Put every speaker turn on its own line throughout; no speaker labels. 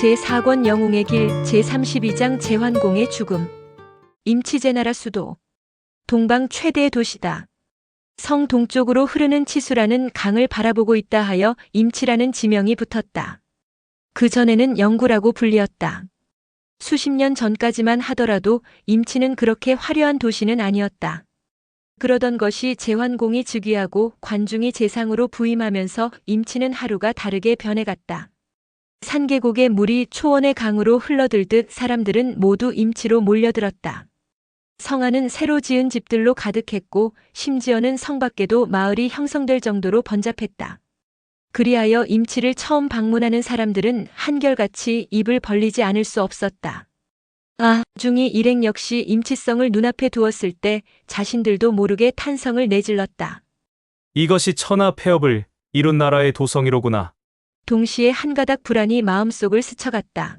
제4권 영웅의 길 제32장 제환공의 죽음. 임치제나라 수도. 동방 최대의 도시다. 성 동쪽으로 흐르는 치수라는 강을 바라보고 있다 하여 임치라는 지명이 붙었다. 그 전에는 영구라고 불리었다. 수십 년 전까지만 하더라도 임치는 그렇게 화려한 도시는 아니었다. 그러던 것이 제환공이 즉위하고 관중이 재상으로 부임하면서 임치는 하루가 다르게 변해갔다. 산계곡의 물이 초원의 강으로 흘러들듯 사람들은 모두 임치로 몰려들었다. 성 안은 새로 지은 집들로 가득했고 심지어는 성 밖에도 마을이 형성될 정도로 번잡했다. 그리하여 임치를 처음 방문하는 사람들은 한결같이 입을 벌리지 않을 수 없었다. 중이 일행 역시 임치성을 눈앞에 두었을 때 자신들도 모르게 탄성을 내질렀다.
이것이 천하 폐업을 이룬 나라의 도성이로구나.
동시에 한 가닥 불안이 마음속을 스쳐갔다.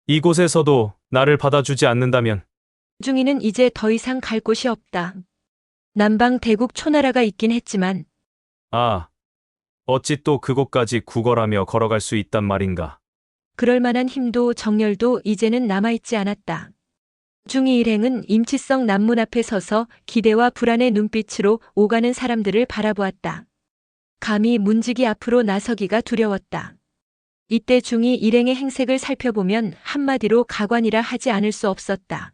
이곳에서도 나를 받아주지 않는다면
중이는 이제 더 이상 갈 곳이 없다. 남방 대국 초나라가 있긴 했지만
어찌 또 그곳까지 구걸하며 걸어갈 수 있단 말인가.
그럴 만한 힘도 정열도 이제는 남아있지 않았다. 중이 일행은 임치성 남문 앞에 서서 기대와 불안의 눈빛으로 오가는 사람들을 바라보았다. 감히 문지기 앞으로 나서기가 두려웠다. 이때 중이 일행의 행색을 살펴보면 한마디로 가관이라 하지 않을 수 없었다.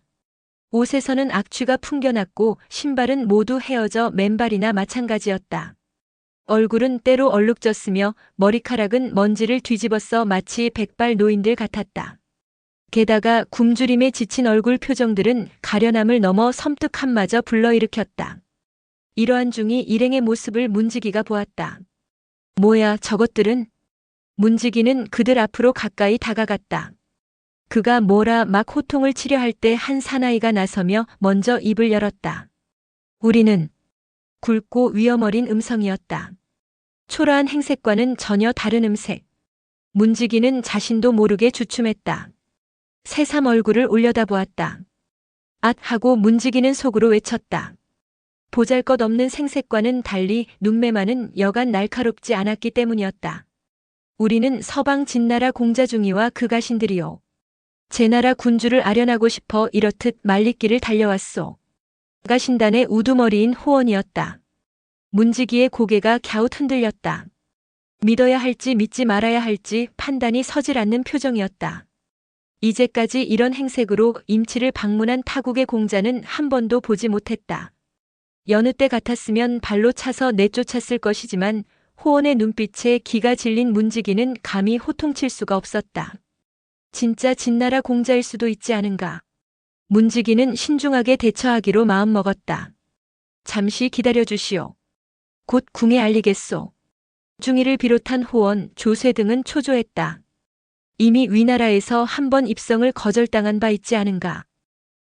옷에서는 악취가 풍겨났고 신발은 모두 헤어져 맨발이나 마찬가지였다. 얼굴은 때로 얼룩졌으며 머리카락은 먼지를 뒤집었어 마치 백발 노인들 같았다. 게다가 굶주림에 지친 얼굴 표정들은 가련함을 넘어 섬뜩함마저 불러일으켰다. 이러한 중이 일행의 모습을 문지기가 보았다. 뭐야 저것들은? 문지기는 그들 앞으로 가까이 다가갔다. 그가 뭐라 막 호통을 치려 할 때 한 사나이가 나서며 먼저 입을 열었다. 우리는 굵고 위험 어린 음성이었다. 초라한 행색과는 전혀 다른 음색. 문지기는 자신도 모르게 주춤했다. 새삼 얼굴을 올려다보았다. 하고 문지기는 속으로 외쳤다. 보잘것없는 생색과는 달리 눈매만은 여간 날카롭지 않았기 때문이었다. 우리는 서방 진나라 공자중이와 그 가신들이요. 제 나라 군주를 아련하고 싶어 이렇듯 말리길을 달려왔소. 가신단의 우두머리인 호원이었다. 문지기의 고개가 갸웃 흔들렸다. 믿어야 할지 믿지 말아야 할지 판단이 서질 않는 표정이었다. 이제까지 이런 행색으로 임치를 방문한 타국의 공자는 한 번도 보지 못했다. 여느 때 같았으면 발로 차서 내쫓았을 것이지만 호원의 눈빛에 기가 질린 문지기는 감히 호통칠 수가 없었다. 진짜 진나라 공자일 수도 있지 않은가. 문지기는 신중하게 대처하기로 마음먹었다. 잠시 기다려주시오. 곧 궁에 알리겠소. 중이를 비롯한 호원, 조쇠 등은 초조했다. 이미 위나라에서 한 번 입성을 거절당한 바 있지 않은가.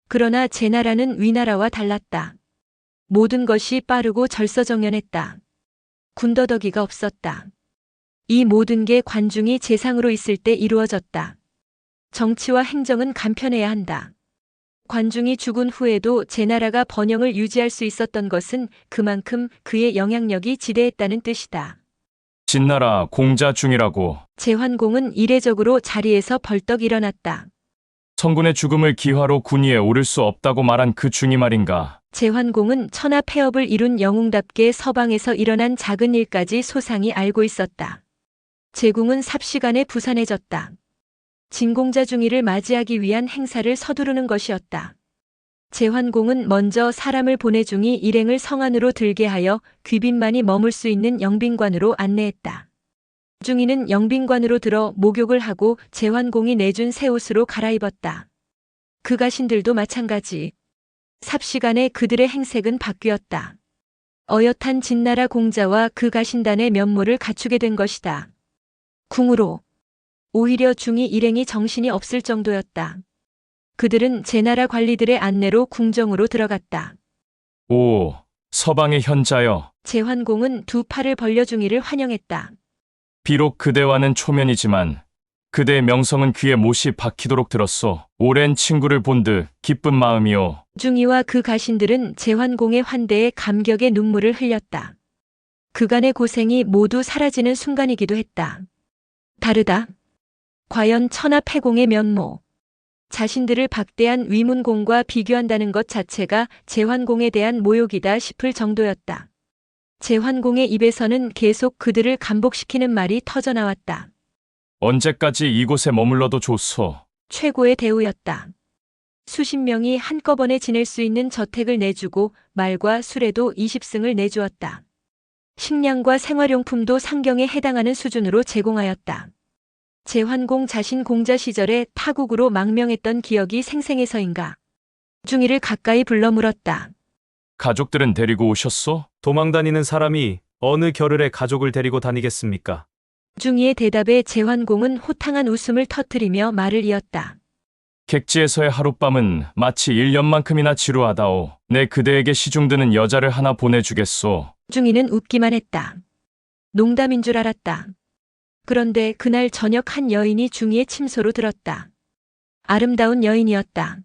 그러나 제 나라는 위나라와 달랐다. 모든 것이 빠르고 절서정연했다. 군더더기가 없었다. 이 모든 게 관중이 재상으로 있을 때 이루어졌다. 정치와 행정은 간편해야 한다. 관중이 죽은 후에도 제 나라가 번영을 유지할 수 있었던 것은 그만큼 그의 영향력이 지대했다는 뜻이다.
진나라 공자중이라고.
제환공은 이례적으로 자리에서 벌떡 일어났다.
성군의 죽음을 기화로 군위에 오를 수 없다고 말한 그 중이 말인가.
제환공은 천하 폐업을 이룬 영웅답게 서방에서 일어난 작은 일까지 소상히 알고 있었다. 제궁은 삽시간에 부산해졌다. 진공자 중이를 맞이하기 위한 행사를 서두르는 것이었다. 제환공은 먼저 사람을 보내 중이 일행을 성 안으로 들게 하여 귀빈만이 머물 수 있는 영빈관으로 안내했다. 중이는 영빈관으로 들어 목욕을 하고 제환공이 내준 새 옷으로 갈아입었다. 그 가신들도 마찬가지. 삽시간에 그들의 행색은 바뀌었다. 어엿한 진나라 공자와 그 가신단의 면모를 갖추게 된 것이다. 궁으로. 오히려 중이 일행이 정신이 없을 정도였다. 그들은 제나라 관리들의 안내로 궁정으로 들어갔다.
오, 서방의 현자여.
제환공은 두 팔을 벌려 중이를 환영했다.
비록 그대와는 초면이지만 그대의 명성은 귀에 못이 박히도록 들었소. 오랜 친구를 본 듯 기쁜 마음이오.
중이와 그 가신들은 제환공의 환대에 감격의 눈물을 흘렸다. 그간의 고생이 모두 사라지는 순간이기도 했다. 다르다. 과연 천하패공의 면모. 자신들을 박대한 위문공과 비교한다는 것 자체가 제환공에 대한 모욕이다 싶을 정도였다. 제환공의 입에서는 계속 그들을 감복시키는 말이 터져나왔다.
언제까지 이곳에 머물러도 좋소.
최고의 대우였다. 수십 명이 한꺼번에 지낼 수 있는 저택을 내주고 말과 술에도 20승을 내주었다. 식량과 생활용품도 상경에 해당하는 수준으로 제공하였다. 제환공 자신 공자 시절에 타국으로 망명했던 기억이 생생해서인가. 중이를 가까이 불러 물었다.
가족들은 데리고 오셨소?
도망다니는 사람이 어느 겨를에 가족을 데리고 다니겠습니까?
중이의 대답에 제환공은 호탕한 웃음을 터뜨리며 말을 이었다.
객지에서의 하룻밤은 마치 1년만큼이나 지루하다오. 내 그대에게 시중드는 여자를 하나 보내주겠소.
중이는 웃기만 했다. 농담인 줄 알았다. 그런데 그날 저녁 한 여인이 중이의 침소로 들었다. 아름다운 여인이었다.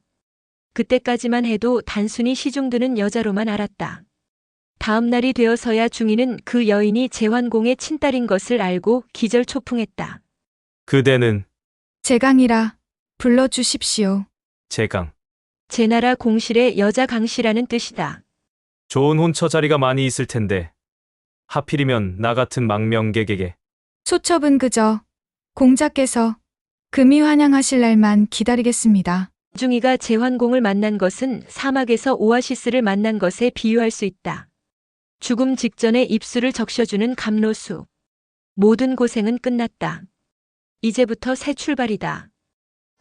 그때까지만 해도 단순히 시중드는 여자로만 알았다. 다음 날이 되어서야 중이는 그 여인이 제환공의 친딸인 것을 알고 기절초풍했다.
그대는
제강이라 불러주십시오.
제강.
제나라 공실의 여자 강씨라는 뜻이다.
좋은 혼처 자리가 많이 있을 텐데 하필이면 나 같은 망명객에게.
소첩은 그저 공자께서 금이 환영하실 날만 기다리겠습니다.
중이가 제환공을 만난 것은 사막에서 오아시스를 만난 것에 비유할 수 있다. 죽음 직전에 입술을 적셔주는 감로수. 모든 고생은 끝났다. 이제부터 새 출발이다.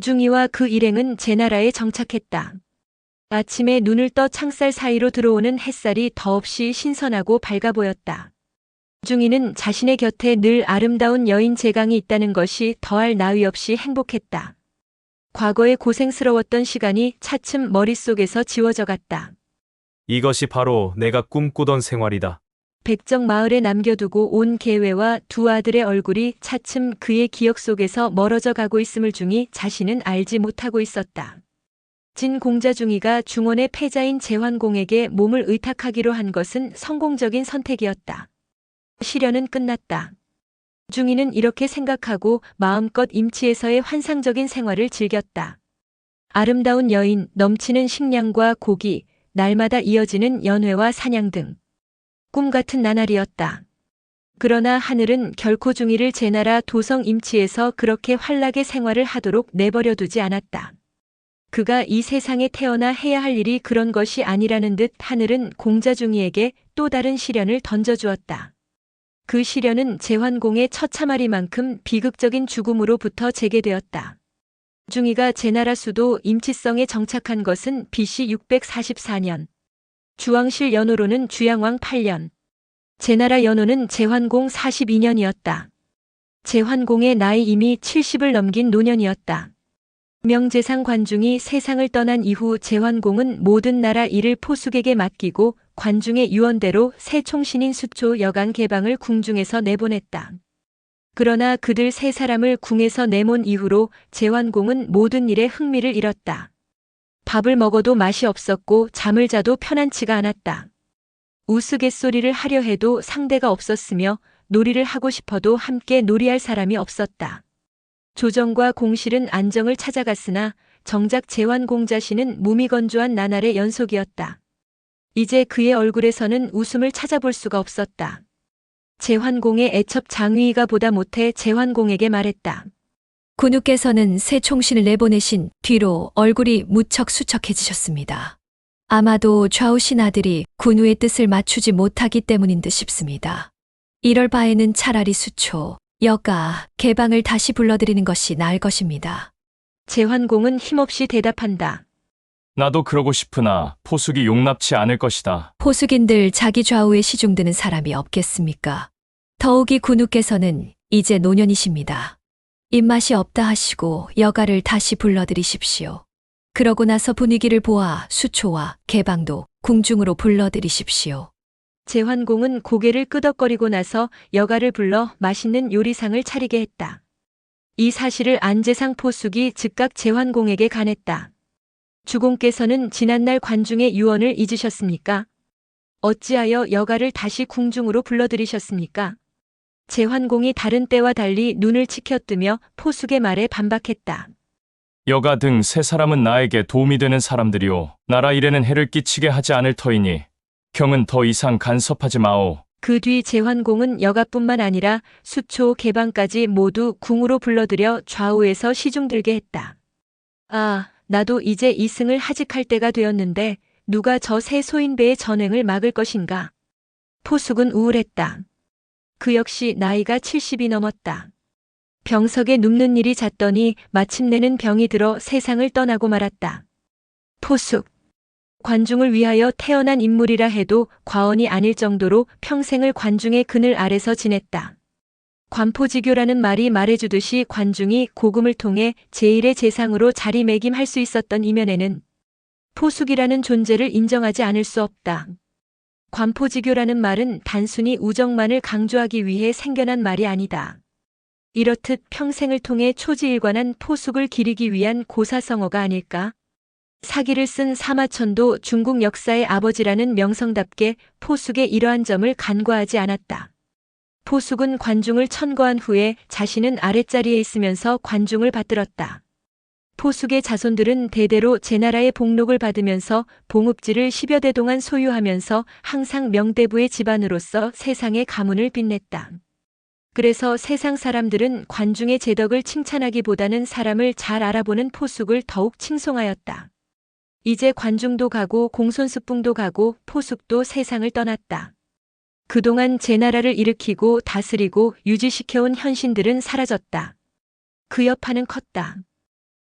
중이와 그 일행은 제나라에 정착했다. 아침에 눈을 떠 창살 사이로 들어오는 햇살이 더없이 신선하고 밝아 보였다. 중이는 자신의 곁에 늘 아름다운 여인 제강이 있다는 것이 더할 나위 없이 행복했다. 과거에 고생스러웠던 시간이 차츰 머릿속에서 지워져 갔다.
이것이 바로 내가 꿈꾸던 생활이다.
백정 마을에 남겨두고 온 계외와 두 아들의 얼굴이 차츰 그의 기억 속에서 멀어져 가고 있음을 중이 자신은 알지 못하고 있었다. 진 공자 중이가 중원의 패자인 제환공에게 몸을 의탁하기로 한 것은 성공적인 선택이었다. 시련은 끝났다. 중이는 이렇게 생각하고 마음껏 임치에서의 환상적인 생활을 즐겼다. 아름다운 여인, 넘치는 식량과 고기, 날마다 이어지는 연회와 사냥 등. 꿈 같은 나날이었다. 그러나 하늘은 결코 중이를 제나라 도성 임치에서 그렇게 환락의 생활을 하도록 내버려 두지 않았다. 그가 이 세상에 태어나 해야 할 일이 그런 것이 아니라는 듯 하늘은 공자 중이에게 또 다른 시련을 던져주었다. 그 시련은 제환공의 처참하리만큼 비극적인 죽음으로부터 재개되었다. 중이가 제나라 수도 임치성에 정착한 것은 BC 644년. 주왕실 연호로는 주양왕 8년. 제나라 연호는 제환공 42년이었다. 제환공의 나이 이미 70을 넘긴 노년이었다. 명재상 관중이 세상을 떠난 이후 제환공은 모든 나라 일을 포숙에게 맡기고 관중의 유언대로 새 총신인 수초 여강 개방을 궁중에서 내보냈다. 그러나 그들 세 사람을 궁에서 내몬 이후로 제환공은 모든 일에 흥미를 잃었다. 밥을 먹어도 맛이 없었고 잠을 자도 편안치가 않았다. 우스갯소리를 하려 해도 상대가 없었으며 놀이를 하고 싶어도 함께 놀이할 사람이 없었다. 조정과 공실은 안정을 찾아갔으나 정작 제환공 자신은 무미건조한 나날의 연속이었다. 이제 그의 얼굴에서는 웃음을 찾아볼 수가 없었다. 제환공의 애첩 장위가 보다 못해 제환공에게 말했다.
군우께서는 새 총신을 내보내신 뒤로 얼굴이 무척 수척해지셨습니다. 아마도 좌우신 아들이 군우의 뜻을 맞추지 못하기 때문인 듯 싶습니다. 이럴 바에는 차라리 수초, 여가, 개방을 다시 불러들이는 것이 나을 것입니다.
제환공은 힘없이 대답한다.
나도 그러고 싶으나 포숙이 용납치 않을 것이다.
포숙인들 자기 좌우에 시중드는 사람이 없겠습니까? 더욱이 군우께서는 이제 노년이십니다. 입맛이 없다 하시고 여가를 다시 불러들이십시오. 그러고 나서 분위기를 보아 수초와 개방도 궁중으로 불러들이십시오.
제환공은 고개를 끄덕거리고 나서 여가를 불러 맛있는 요리상을 차리게 했다. 이 사실을 안재상 포숙이 즉각 제환공에게 간했다. 주공께서는 지난날 관중의 유언을 잊으셨습니까? 어찌하여 여가를 다시 궁중으로 불러들이셨습니까? 제환공이 다른 때와 달리 눈을 치켜뜨며 포숙의 말에 반박했다.
여가 등 세 사람은 나에게 도움이 되는 사람들이오. 나라 일에는 해를 끼치게 하지 않을 터이니 경은 더 이상 간섭하지 마오.
그 뒤 제환공은 여가뿐만 아니라 수초, 개방까지 모두 궁으로 불러들여 좌우에서 시중들게 했다. 아, 나도 이제 이승을 하직할 때가 되었는데 누가 저 새 소인배의 전횡을 막을 것인가? 포숙은 우울했다. 그 역시 나이가 70이 넘었다. 병석에 눕는 일이 잦더니 마침내는 병이 들어 세상을 떠나고 말았다. 포숙. 관중을 위하여 태어난 인물이라 해도 과언이 아닐 정도로 평생을 관중의 그늘 아래서 지냈다. 관포지교라는 말이 말해주듯이 관중이 고금을 통해 제1의 재상으로 자리매김할 수 있었던 이면에는 포숙이라는 존재를 인정하지 않을 수 없다. 관포지교라는 말은 단순히 우정만을 강조하기 위해 생겨난 말이 아니다. 이렇듯 평생을 통해 초지일관한 포숙을 기리기 위한 고사성어가 아닐까? 사기를 쓴 사마천도 중국 역사의 아버지라는 명성답게 포숙의 이러한 점을 간과하지 않았다. 포숙은 관중을 천거한 후에 자신은 아랫자리에 있으면서 관중을 받들었다. 포숙의 자손들은 대대로 제나라의 복록을 받으면서 봉읍지를 10여 대 동안 소유하면서 항상 명대부의 집안으로서 세상의 가문을 빛냈다. 그래서 세상 사람들은 관중의 재덕을 칭찬하기보다는 사람을 잘 알아보는 포숙을 더욱 칭송하였다. 이제 관중도 가고 공손스풍도 가고 포숙도 세상을 떠났다. 그동안 제나라를 일으키고 다스리고 유지시켜온 현신들은 사라졌다. 그 여파는 컸다.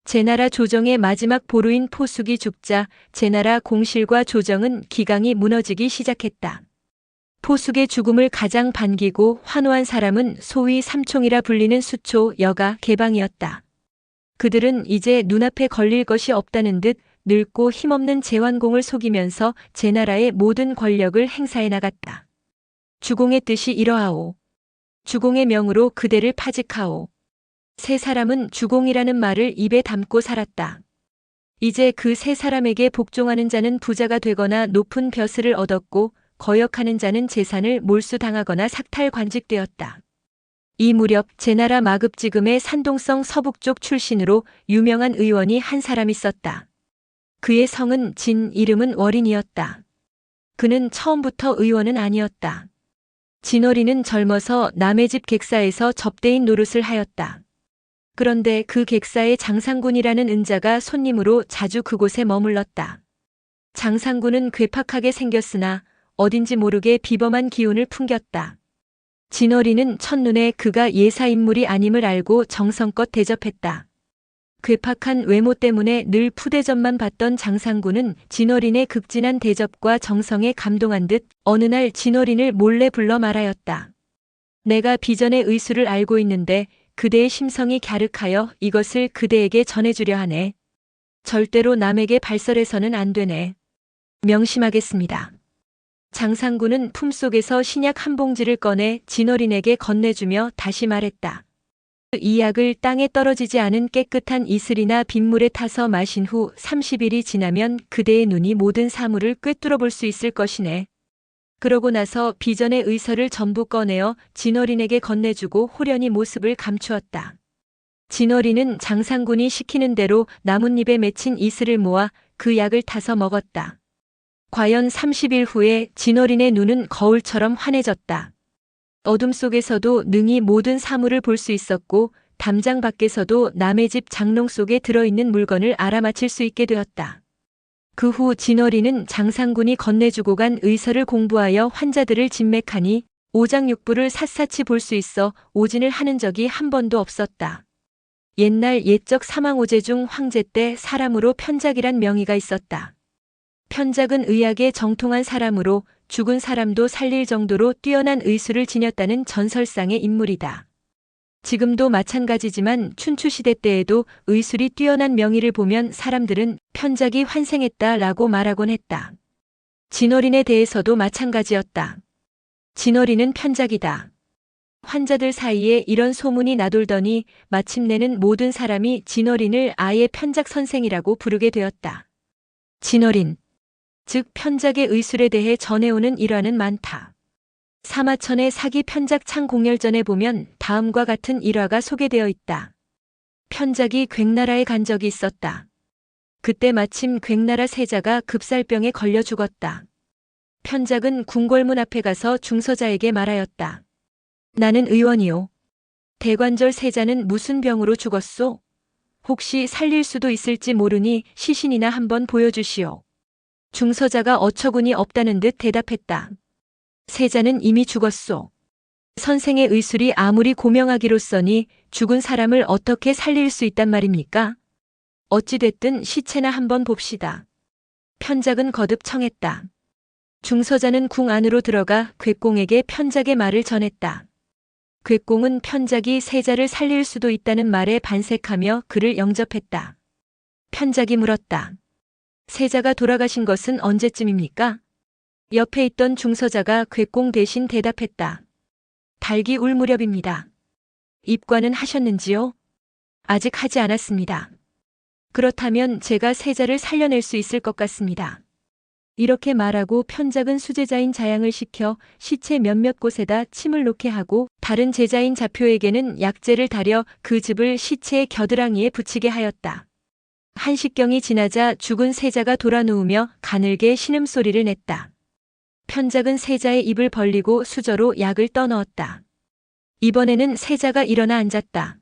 제나라 조정의 마지막 보루인 포숙이 죽자 제나라 공실과 조정은 기강이 무너지기 시작했다. 포숙의 죽음을 가장 반기고 환호한 사람은 소위 삼총이라 불리는 수초, 여가, 개방이었다. 그들은 이제 눈앞에 걸릴 것이 없다는 듯 늙고 힘없는 제환공을 속이면서 제나라의 모든 권력을 행사해 나갔다. 주공의 뜻이 이러하오. 주공의 명으로 그대를 파직하오. 세 사람은 주공이라는 말을 입에 담고 살았다. 이제 그 세 사람에게 복종하는 자는 부자가 되거나 높은 벼슬을 얻었고 거역하는 자는 재산을 몰수당하거나 삭탈관직되었다. 이 무렵 제나라 마급지금의 산동성 서북쪽 출신으로 유명한 의원이 한 사람 있었다. 그의 성은 진, 이름은 월인이었다. 그는 처음부터 의원은 아니었다. 진월이는 젊어서 남의 집 객사에서 접대인 노릇을 하였다. 그런데 그 객사의 장상군이라는 은자가 손님으로 자주 그곳에 머물렀다. 장상군은 괴팍하게 생겼으나 어딘지 모르게 비범한 기운을 풍겼다. 진월이는 첫눈에 그가 예사인물이 아님을 알고 정성껏 대접했다. 괴팍한 외모 때문에 늘 푸대접만 받던 장상군은 진월인의 극진한 대접과 정성에 감동한 듯 어느 날 진월인을 몰래 불러 말하였다. 내가 비전의 의수를 알고 있는데 그대의 심성이 갸륵하여 이것을 그대에게 전해주려 하네. 절대로 남에게 발설해서는 안 되네. 명심하겠습니다. 장상군은 품속에서 신약 한 봉지를 꺼내 진월인에게 건네주며 다시 말했다. 이 약을 땅에 떨어지지 않은 깨끗한 이슬이나 빗물에 타서 마신 후 30일이 지나면 그대의 눈이 모든 사물을 꿰뚫어 볼 수 있을 것이네. 그러고 나서 비전의 의서를 전부 꺼내어 진월인에게 건네주고 호련히 모습을 감추었다. 진월인은 장상군이 시키는 대로 나뭇잎에 맺힌 이슬을 모아 그 약을 타서 먹었다. 과연 30일 후에 진월인의 눈은 거울처럼 환해졌다. 어둠 속에서도 능히 모든 사물을 볼 수 있었고 담장 밖에서도 남의 집 장롱 속에 들어있는 물건을 알아맞힐 수 있게 되었다. 그 후 진월이는 장상군이 건네주고 간 의서를 공부하여 환자들을 진맥하니 오장육부를 샅샅이 볼 수 있어 오진을 하는 적이 한 번도 없었다. 옛날 옛적 사망오제 중 황제 때 사람으로 편작이란 명의가 있었다. 편작은 의학에 정통한 사람으로 죽은 사람도 살릴 정도로 뛰어난 의술을 지녔다는 전설상의 인물이다. 지금도 마찬가지지만 춘추시대 때에도 의술이 뛰어난 명의를 보면 사람들은 편작이 환생했다라고 말하곤 했다. 진월인에 대해서도 마찬가지였다. 진월인은 편작이다. 환자들 사이에 이런 소문이 나돌더니 마침내는 모든 사람이 진월인을 아예 편작 선생이라고 부르게 되었다. 진월인, 즉 편작의 의술에 대해 전해오는 일화는 많다. 사마천의 사기 편작 창 공열전에 보면 다음과 같은 일화가 소개되어 있다. 편작이 괭나라에 간 적이 있었다. 그때 마침 괭나라 세자가 급살병에 걸려 죽었다. 편작은 궁궐문 앞에 가서 중서자에게 말하였다. 나는 의원이요. 대관절 세자는 무슨 병으로 죽었소? 혹시 살릴 수도 있을지 모르니 시신이나 한번 보여주시오. 중서자가 어처구니 없다는 듯 대답했다. 세자는 이미 죽었소. 선생의 의술이 아무리 고명하기로써니 죽은 사람을 어떻게 살릴 수 있단 말입니까? 어찌됐든 시체나 한번 봅시다. 편작은 거듭 청했다. 중서자는 궁 안으로 들어가 괴공에게 편작의 말을 전했다. 괴공은 편작이 세자를 살릴 수도 있다는 말에 반색하며 그를 영접했다. 편작이 물었다. 세자가 돌아가신 것은 언제쯤입니까? 옆에 있던 중서자가 괴공 대신 대답했다. 달기 울 무렵입니다. 입관은 하셨는지요? 아직 하지 않았습니다. 그렇다면 제가 세자를 살려낼 수 있을 것 같습니다. 이렇게 말하고 편작은 수제자인 자양을 시켜 시체 몇몇 곳에다 침을 놓게 하고 다른 제자인 자표에게는 약재를 달여 그 즙을 시체의 겨드랑이에 붙이게 하였다. 한식경이 지나자 죽은 세자가 돌아 누우며 가늘게 신음소리를 냈다. 편작은 세자의 입을 벌리고 수저로 약을 떠넣었다. 이번에는 세자가 일어나 앉았다.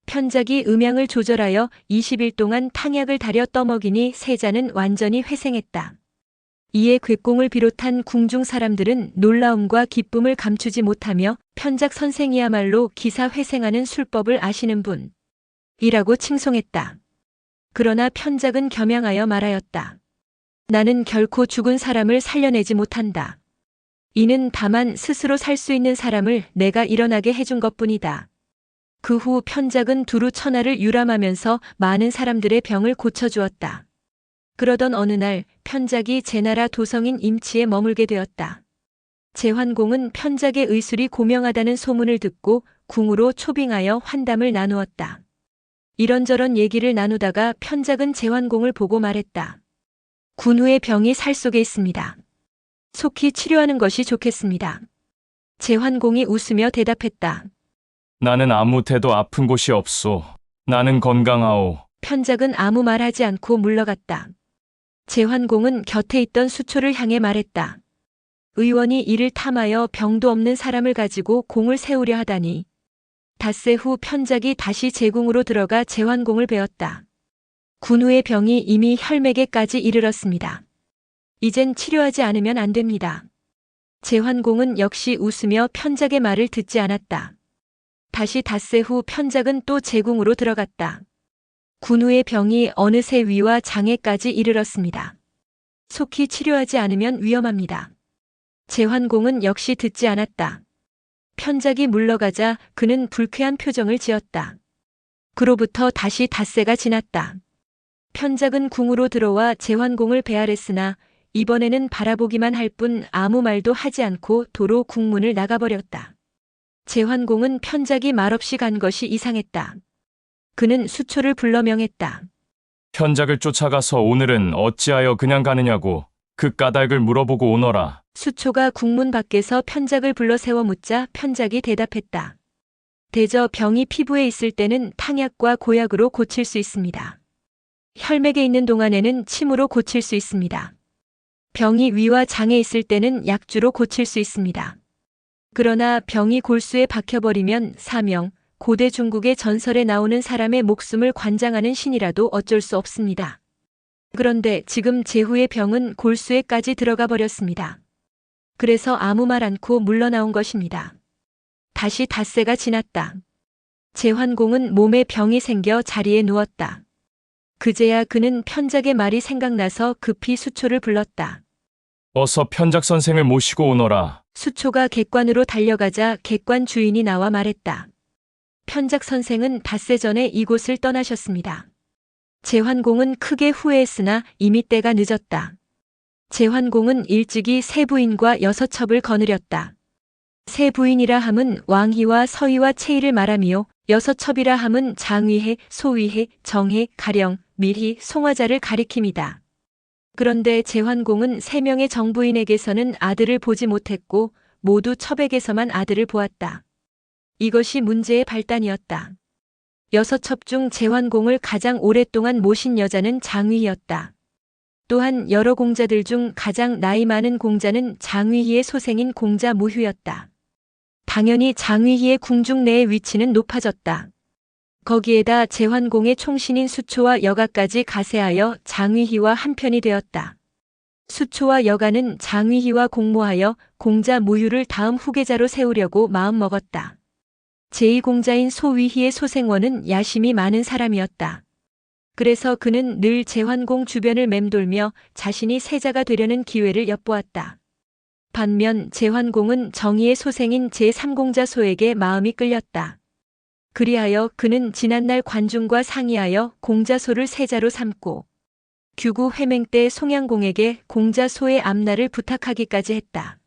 편작이 음양을 조절하여 20일 동안 탕약을 달여 떠먹이니 세자는 완전히 회생했다. 이에 괴공을 비롯한 궁중 사람들은 놀라움과 기쁨을 감추지 못하며 편작 선생이야말로 기사 회생하는 술법을 아시는 분이라고 칭송했다. 그러나 편작은 겸양하여 말하였다. 나는 결코 죽은 사람을 살려내지 못한다. 이는 다만 스스로 살 수 있는 사람을 내가 일어나게 해준 것뿐이다. 그 후 편작은 두루 천하를 유람하면서 많은 사람들의 병을 고쳐주었다. 그러던 어느 날 편작이 제나라 도성인 임치에 머물게 되었다. 제환공은 편작의 의술이 고명하다는 소문을 듣고 궁으로 초빙하여 환담을 나누었다. 이런저런 얘기를 나누다가 편작은 제환공을 보고 말했다. 군우의 병이 살 속에 있습니다. 속히 치료하는 것이 좋겠습니다. 제환공이 웃으며 대답했다.
나는 아무 데도 아픈 곳이 없소. 나는 건강하오.
편작은 아무 말하지 않고 물러갔다. 제환공은 곁에 있던 수초를 향해 말했다. 의원이 이를 탐하여 병도 없는 사람을 가지고 공을 세우려 하다니. 닷새 후 편작이 다시 제궁으로 들어가 제환공을 배웠다. 군우의 병이 이미 혈맥에까지 이르렀습니다. 이젠 치료하지 않으면 안 됩니다. 제환공은 역시 웃으며 편작의 말을 듣지 않았다. 다시 닷새 후 편작은 또 제궁으로 들어갔다. 군우의 병이 어느새 위와 장에까지 이르렀습니다. 속히 치료하지 않으면 위험합니다. 제환공은 역시 듣지 않았다. 편작이 물러가자 그는 불쾌한 표정을 지었다. 그로부터 다시 닷새가 지났다. 편작은 궁으로 들어와 제환공을 배알했으나 이번에는 바라보기만 할 뿐 아무 말도 하지 않고 도로 궁문을 나가버렸다. 제환공은 편작이 말없이 간 것이 이상했다. 그는 수초를 불러 명했다.
편작을 쫓아가서 오늘은 어찌하여 그냥 가느냐고 그 까닭을 물어보고 오너라.
수초가 궁문 밖에서 편작을 불러 세워 묻자 편작이 대답했다. 대저 병이 피부에 있을 때는 탕약과 고약으로 고칠 수 있습니다. 혈맥에 있는 동안에는 침으로 고칠 수 있습니다. 병이 위와 장에 있을 때는 약주로 고칠 수 있습니다. 그러나 병이 골수에 박혀버리면 사명, 고대 중국의 전설에 나오는 사람의 목숨을 관장하는 신이라도 어쩔 수 없습니다. 그런데 지금 제후의 병은 골수에까지 들어가 버렸습니다. 그래서 아무 말 않고 물러나온 것입니다. 다시 닷새가 지났다. 제환공은 몸에 병이 생겨 자리에 누웠다. 그제야 그는 편작의 말이 생각나서 급히 수초를 불렀다.
어서 편작 선생을 모시고 오너라.
수초가 객관으로 달려가자 객관 주인이 나와 말했다. 편작 선생은 닷새 전에 이곳을 떠나셨습니다. 제환공은 크게 후회했으나 이미 때가 늦었다. 제환공은 일찍이 세 부인과 6첩을 거느렸다. 세 부인이라 함은 왕희와 서희와 채희를 말하며 6첩이라 함은 장위해, 소위해, 정해, 가령, 밀희, 송화자를 가리킵니다. 그런데 제환공은 3명의 정부인에게서는 아들을 보지 못했고 모두 첩에게서만 아들을 보았다. 이것이 문제의 발단이었다. 6첩 중 제환공을 가장 오랫동안 모신 여자는 장위희였다. 또한 여러 공자들 중 가장 나이 많은 공자는 장위희의 소생인 공자 무휴였다. 당연히 장위희의 궁중 내의 위치는 높아졌다. 거기에다 제환공의 총신인 수초와 여가까지 가세하여 장위희와 한편이 되었다. 수초와 여가는 장위희와 공모하여 공자 무휴를 다음 후계자로 세우려고 마음먹었다. 제2공자인 소위희의 소생원은 야심이 많은 사람이었다. 그래서 그는 늘 제환공 주변을 맴돌며 자신이 세자가 되려는 기회를 엿보았다. 반면 제환공은 정의의 소생인 제3공자 소에게 마음이 끌렸다. 그리하여 그는 지난날 관중과 상의하여 공자소를 세자로 삼고 규구 회맹 때 송양공에게 공자소의 암나를 부탁하기까지 했다.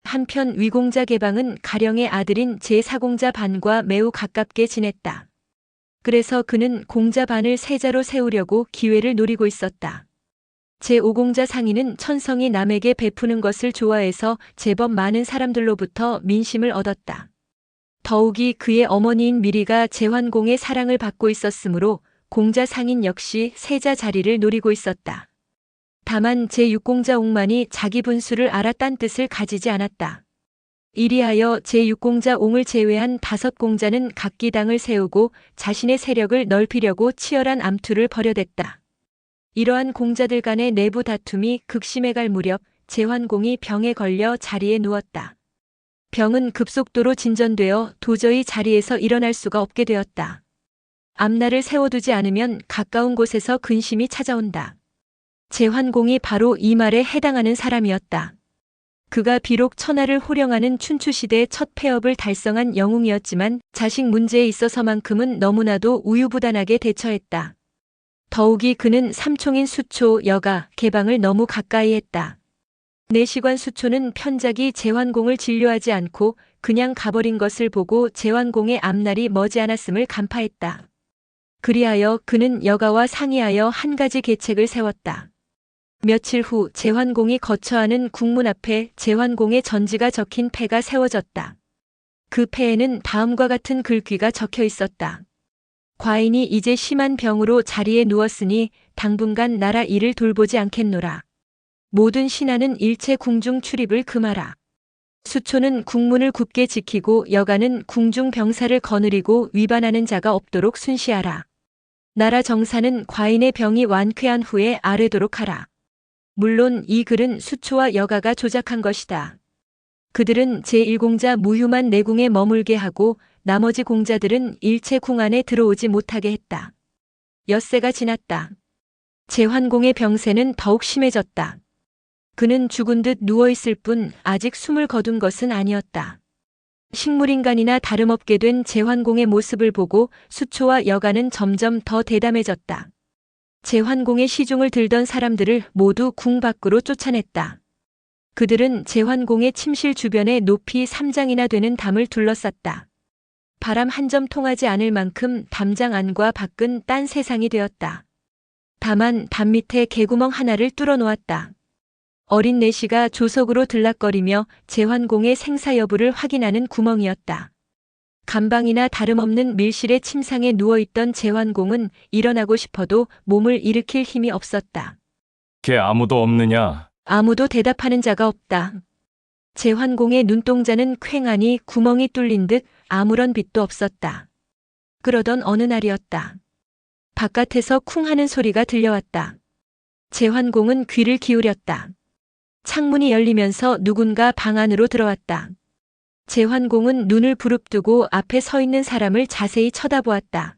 한편 위공자 개방은 가령의 아들인 제4공자 반과 매우 가깝게 지냈다. 그래서 그는 공자 반을 세자로 세우려고 기회를 노리고 있었다. 제5공자 상인은 천성이 남에게 베푸는 것을 좋아해서 제법 많은 사람들로부터 민심을 얻었다. 더욱이 그의 어머니인 미리가 제환공의 사랑을 받고 있었으므로 공자 상인 역시 세자 자리를 노리고 있었다. 다만 제6공자 옹만이 자기 분수를 알아 딴 뜻을 가지지 않았다. 이리하여 제6공자 옹을 제외한 5공자는 각기 당을 세우고 자신의 세력을 넓히려고 치열한 암투를 벌여댔다. 이러한 공자들 간의 내부 다툼이 극심해 갈 무렵 제환공이 병에 걸려 자리에 누웠다. 병은 급속도로 진전되어 도저히 자리에서 일어날 수가 없게 되었다. 앞날을 세워두지 않으면 가까운 곳에서 근심이 찾아온다. 제환공이 바로 이 말에 해당하는 사람이었다. 그가 비록 천하를 호령하는 춘추시대의 첫 폐업을 달성한 영웅이었지만 자식 문제에 있어서만큼은 너무나도 우유부단하게 대처했다. 더욱이 그는 삼총인 수초, 여가, 개방을 너무 가까이 했다. 내시관 수초는 편작이 제환공을 진료하지 않고 그냥 가버린 것을 보고 제환공의 앞날이 머지않았음을 간파했다. 그리하여 그는 여가와 상의하여 한 가지 계책을 세웠다. 며칠 후 제환공이 거처하는 국문 앞에 제환공의 전지가 적힌 패가 세워졌다. 그 패에는 다음과 같은 글귀가 적혀 있었다. 과인이 이제 심한 병으로 자리에 누웠으니 당분간 나라 일을 돌보지 않겠노라. 모든 신하는 일체 궁중 출입을 금하라. 수초는 국문을 굳게 지키고 여가는 궁중 병사를 거느리고 위반하는 자가 없도록 순시하라. 나라 정사는 과인의 병이 완쾌한 후에 아뢰도록 하라. 물론 이 글은 수초와 여가가 조작한 것이다. 그들은 제1공자 무휴만 내궁에 머물게 하고 나머지 공자들은 일체 궁 안에 들어오지 못하게 했다. 엿새가 지났다. 제환공의 병세는 더욱 심해졌다. 그는 죽은 듯 누워있을 뿐 아직 숨을 거둔 것은 아니었다. 식물인간이나 다름없게 된 제환공의 모습을 보고 수초와 여가는 점점 더 대담해졌다. 제환공의 시중을 들던 사람들을 모두 궁 밖으로 쫓아냈다. 그들은 제환공의 침실 주변에 높이 3장이나 되는 담을 둘러쌌다. 바람 한 점 통하지 않을 만큼 담장 안과 밖은 딴 세상이 되었다. 다만 담 밑에 개구멍 하나를 뚫어 놓았다. 어린 내시가 조석으로 들락거리며 제환공의 생사 여부를 확인하는 구멍이었다. 감방이나 다름없는 밀실의 침상에 누워있던 제환공은 일어나고 싶어도 몸을 일으킬 힘이 없었다.
걔 아무도 없느냐?
아무도 대답하는 자가 없다. 제환공의 눈동자는 퀭하니 구멍이 뚫린 듯 아무런 빛도 없었다. 그러던 어느 날이었다. 바깥에서 쿵 하는 소리가 들려왔다. 제환공은 귀를 기울였다. 창문이 열리면서 누군가 방 안으로 들어왔다. 제환공은 눈을 부릅뜨고 앞에 서 있는 사람을 자세히 쳐다보았다.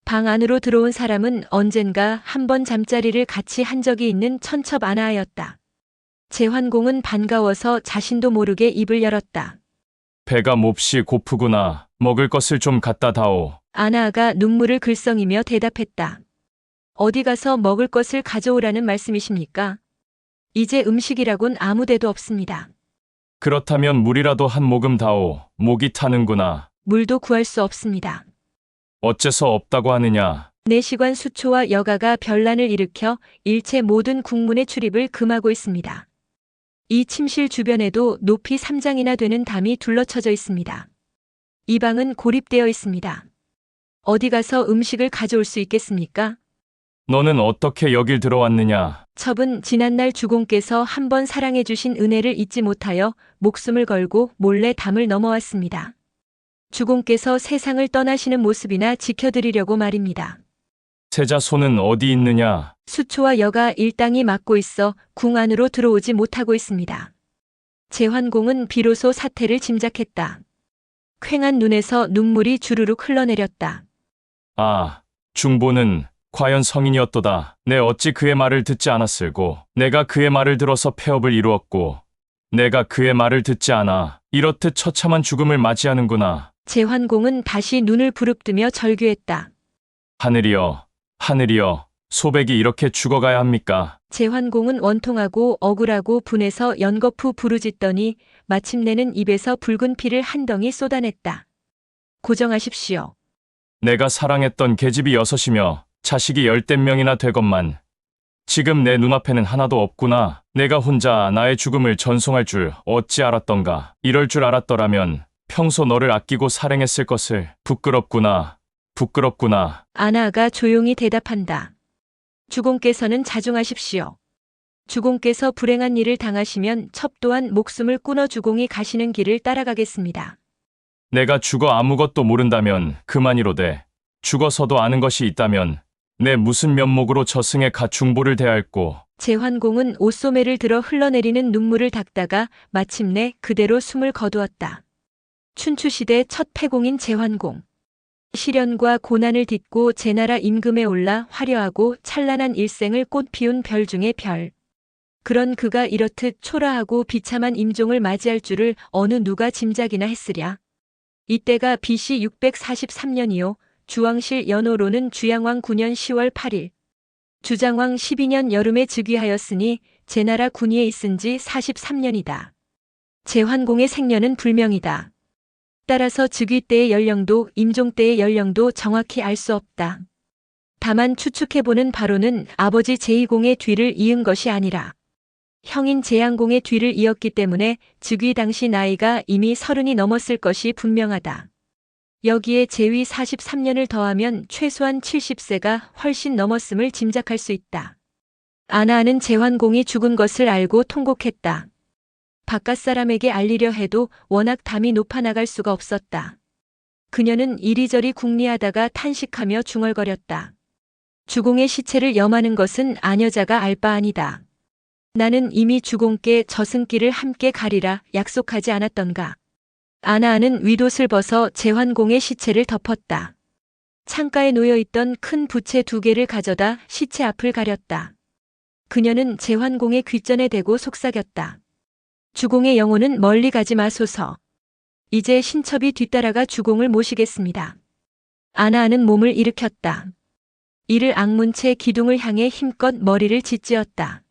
방 안으로 들어온 사람은 언젠가 한 번 잠자리를 같이 한 적이 있는 천첩 아나아였다. 제환공은 반가워서 자신도 모르게 입을 열었다.
배가 몹시 고프구나. 먹을 것을 좀 갖다 다오.
아나아가 눈물을 글썽이며 대답했다. 어디 가서 먹을 것을 가져오라는 말씀이십니까? 이제 음식이라곤 아무 데도 없습니다.
그렇다면 물이라도 한 모금 다오. 목이 타는구나.
물도 구할 수 없습니다.
어째서 없다고 하느냐?
내시관 수초와 여가가 변란을 일으켜 일체 모든 국문의 출입을 금하고 있습니다. 이 침실 주변에도 높이 3장이나 되는 담이 둘러쳐져 있습니다. 이 방은 고립되어 있습니다. 어디 가서 음식을 가져올 수 있겠습니까?
너는 어떻게 여길 들어왔느냐?
첩은 지난날 주공께서 한 번 사랑해 주신 은혜를 잊지 못하여 목숨을 걸고 몰래 담을 넘어왔습니다. 주공께서 세상을 떠나시는 모습이나 지켜드리려고 말입니다.
세자 손은 어디 있느냐?
수초와 여가 일당이 막고 있어 궁 안으로 들어오지 못하고 있습니다. 제환공은 비로소 사태를 짐작했다. 퀭한 눈에서 눈물이 주르륵 흘러내렸다.
아, 중보는 과연 성인이었도다. 내 어찌 그의 말을 듣지 않았을고, 내가 그의 말을 들어서 폐업을 이루었고, 내가 그의 말을 듣지 않아 이렇듯 처참한 죽음을 맞이하는구나.
제환공은 다시 눈을 부릅뜨며 절규했다.
하늘이여, 하늘이여, 소백이 이렇게 죽어가야 합니까?
제환공은 원통하고 억울하고 분해서 연거푸 부르짖더니 마침내는 입에서 붉은 피를 한 덩이 쏟아냈다. 고정하십시오.
내가 사랑했던 계집이 6이며 자식이 10명이나 되건만 지금 내 눈앞에는 하나도 없구나. 내가 혼자 나의 죽음을 전송할 줄 어찌 알았던가. 이럴 줄 알았더라면 평소 너를 아끼고 사랑했을 것을. 부끄럽구나. 부끄럽구나.
아나가 조용히 대답한다. 주공께서는 자중하십시오. 주공께서 불행한 일을 당하시면 첩 또한 목숨을 끊어 주공이 가시는 길을 따라가겠습니다.
내가 죽어 아무것도 모른다면 그만이로되, 죽어서도 아는 것이 있다면 내 무슨 면목으로 저승에 가 중보를 대할꼬.
제환공은 옷소매를 들어 흘러내리는 눈물을 닦다가 마침내 그대로 숨을 거두었다. 춘추시대 첫 패공인 제환공. 시련과 고난을 딛고 제나라 임금에 올라 화려하고 찬란한 일생을 꽃피운 별 중의 별. 그런 그가 이렇듯 초라하고 비참한 임종을 맞이할 줄을 어느 누가 짐작이나 했으랴. 이때가 BC 643년이요. 주왕실 연호로는 주양왕 9년 10월 8일. 주장왕 12년 여름에 즉위하였으니 제나라 군위에 있은 지 43년이다. 제환공의 생년은 불명이다. 따라서 즉위 때의 연령도 임종 때의 연령도 정확히 알 수 없다. 다만 추측해보는 바로는 아버지 제2공의 뒤를 이은 것이 아니라 형인 제양공의 뒤를 이었기 때문에 즉위 당시 나이가 이미 30이 넘었을 것이 분명하다. 여기에 제위 43년을 더하면 최소한 70세가 훨씬 넘었음을 짐작할 수 있다. 아나는 제환공이 죽은 것을 알고 통곡했다. 바깥 사람에게 알리려 해도 워낙 담이 높아나갈 수가 없었다. 그녀는 이리저리 궁리하다가 탄식하며 중얼거렸다. 주공의 시체를 염하는 것은 아녀자가 알 바 아니다. 나는 이미 주공께 저승길을 함께 가리라 약속하지 않았던가. 아나는 윗옷을 벗어 제환공의 시체를 덮었다. 창가에 놓여있던 큰 부채 2개를 가져다 시체 앞을 가렸다. 그녀는 제환공의 귓전에 대고 속삭였다. 주공의 영혼은 멀리 가지 마소서. 이제 신첩이 뒤따라가 주공을 모시겠습니다. 아나는 몸을 일으켰다. 이를 악문 채 기둥을 향해 힘껏 머리를 짓지었다.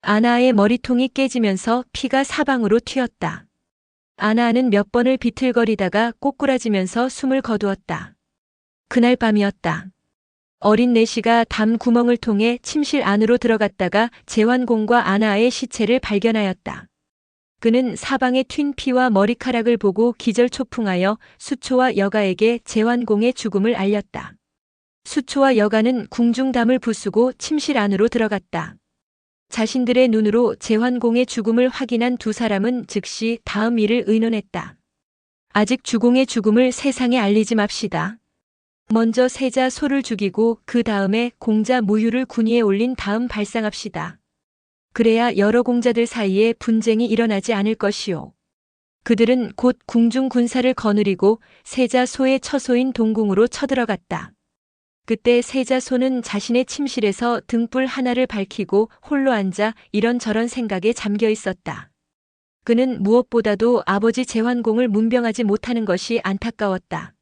아나의 머리통이 깨지면서 피가 사방으로 튀었다. 아나는 몇 번을 비틀거리다가 꼬꾸라지면서 숨을 거두었다. 그날 밤이었다. 어린 내시가 담 구멍을 통해 침실 안으로 들어갔다가 제환공과 아나의 시체를 발견하였다. 그는 사방에 튄 피와 머리카락을 보고 기절초풍하여 수초와 여가에게 제환공의 죽음을 알렸다. 수초와 여가는 궁중담을 부수고 침실 안으로 들어갔다. 자신들의 눈으로 제환공의 죽음을 확인한 두 사람은 즉시 다음 일을 의논했다. 아직 주공의 죽음을 세상에 알리지 맙시다. 먼저 세자 소를 죽이고 그 다음에 공자 무유를 군위에 올린 다음 발상합시다. 그래야 여러 공자들 사이에 분쟁이 일어나지 않을 것이요. 그들은 곧 궁중 군사를 거느리고 세자 소의 처소인 동궁으로 쳐들어갔다. 그때 세자 소는 자신의 침실에서 등불 하나를 밝히고 홀로 앉아 이런저런 생각에 잠겨 있었다. 그는 무엇보다도 아버지 제환공을 문병하지 못하는 것이 안타까웠다.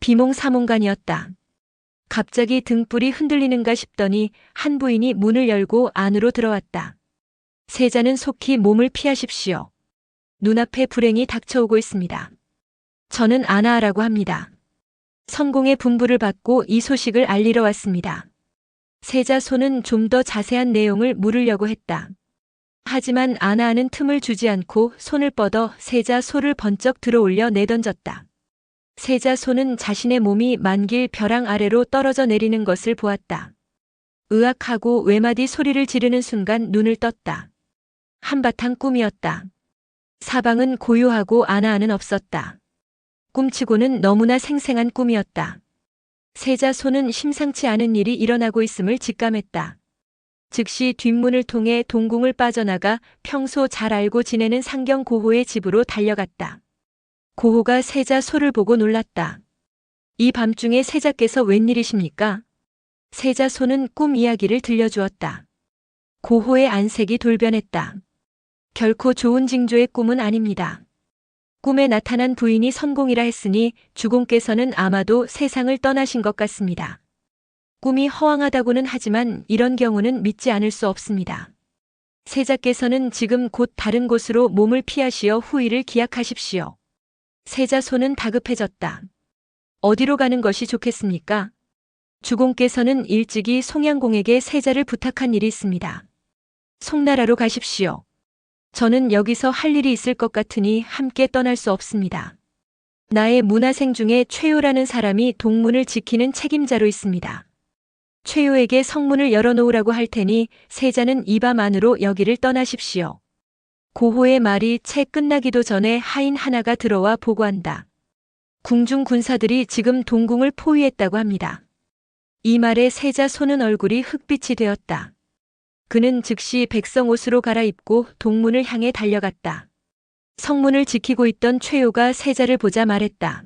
비몽사몽간이었다. 갑자기 등불이 흔들리는가 싶더니 한 부인이 문을 열고 안으로 들어왔다. 세자는 속히 몸을 피하십시오. 눈앞에 불행이 닥쳐오고 있습니다. 저는 아나라고 합니다. 선공의 분부를 받고 이 소식을 알리러 왔습니다. 세자 소는 좀 더 자세한 내용을 물으려고 했다. 하지만 아나아는 틈을 주지 않고 손을 뻗어 세자 소를 번쩍 들어올려 내던졌다. 세자 소는 자신의 몸이 만길 벼랑 아래로 떨어져 내리는 것을 보았다. 으악하고 외마디 소리를 지르는 순간 눈을 떴다. 한바탕 꿈이었다. 사방은 고요하고 아나아는 없었다. 꿈치고는 너무나 생생한 꿈이었다. 세자 소는 심상치 않은 일이 일어나고 있음을 직감했다. 즉시 뒷문을 통해 동궁을 빠져나가 평소 잘 알고 지내는 상경 고호의 집으로 달려갔다. 고호가 세자 소를 보고 놀랐다. 이 밤중에 세자께서 웬일이십니까? 세자 소는 꿈 이야기를 들려주었다. 고호의 안색이 돌변했다. 결코 좋은 징조의 꿈은 아닙니다. 꿈에 나타난 부인이 선공이라 했으니 주공께서는 아마도 세상을 떠나신 것 같습니다. 꿈이 허황하다고는 하지만 이런 경우는 믿지 않을 수 없습니다. 세자께서는 지금 곧 다른 곳으로 몸을 피하시어 후일을 기약하십시오. 세자 소는 다급해졌다. 어디로 가는 것이 좋겠습니까? 주공께서는 일찍이 송양공에게 세자를 부탁한 일이 있습니다. 송나라로 가십시오. 저는 여기서 할 일이 있을 것 같으니 함께 떠날 수 없습니다. 나의 문하생 중에 최요라는 사람이 동문을 지키는 책임자로 있습니다. 최요에게 성문을 열어놓으라고 할 테니 세자는 이 밤 안으로 여기를 떠나십시오. 고호의 말이 채 끝나기도 전에 하인 하나가 들어와 보고한다. 궁중 군사들이 지금 동궁을 포위했다고 합니다. 이 말에 세자 소는 얼굴이 흑빛이 되었다. 그는 즉시 백성 옷으로 갈아입고 동문을 향해 달려갔다. 성문을 지키고 있던 최요가 세자를 보자 말했다.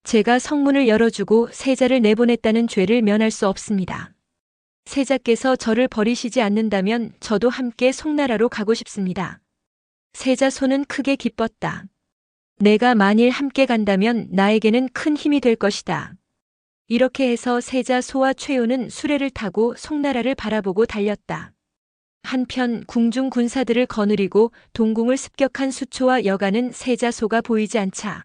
제가 성문을 열어주고 세자를 내보냈다는 죄를 면할 수 없습니다. 세자께서 저를 버리시지 않는다면 저도 함께 송나라로 가고 싶습니다. 세자 소는 크게 기뻤다. 내가 만일 함께 간다면 나에게는 큰 힘이 될 것이다. 이렇게 해서 세자 소와 최요는 수레를 타고 송나라를 바라보고 달렸다. 한편 궁중 군사들을 거느리고 동궁을 습격한 수초와 여가는 세자 소가 보이지 않자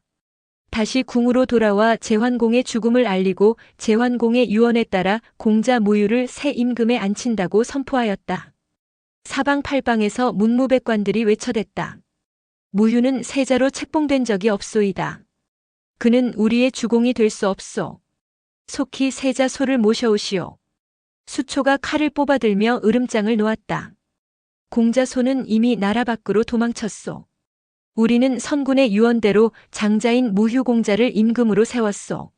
다시 궁으로 돌아와 제환공의 죽음을 알리고 제환공의 유언에 따라 공자 무유를 새 임금에 앉힌다고 선포하였다. 사방팔방에서 문무백관들이 외쳐댔다. 무유는 세자로 책봉된 적이 없소이다. 그는 우리의 주공이 될 수 없소. 속히 세자 소를 모셔오시오. 수초가 칼을 뽑아들며 으름장을 놓았다. 공자 소는 이미 나라 밖으로 도망쳤소. 우리는 선군의 유언대로 장자인 무휴공자를 임금으로 세웠소.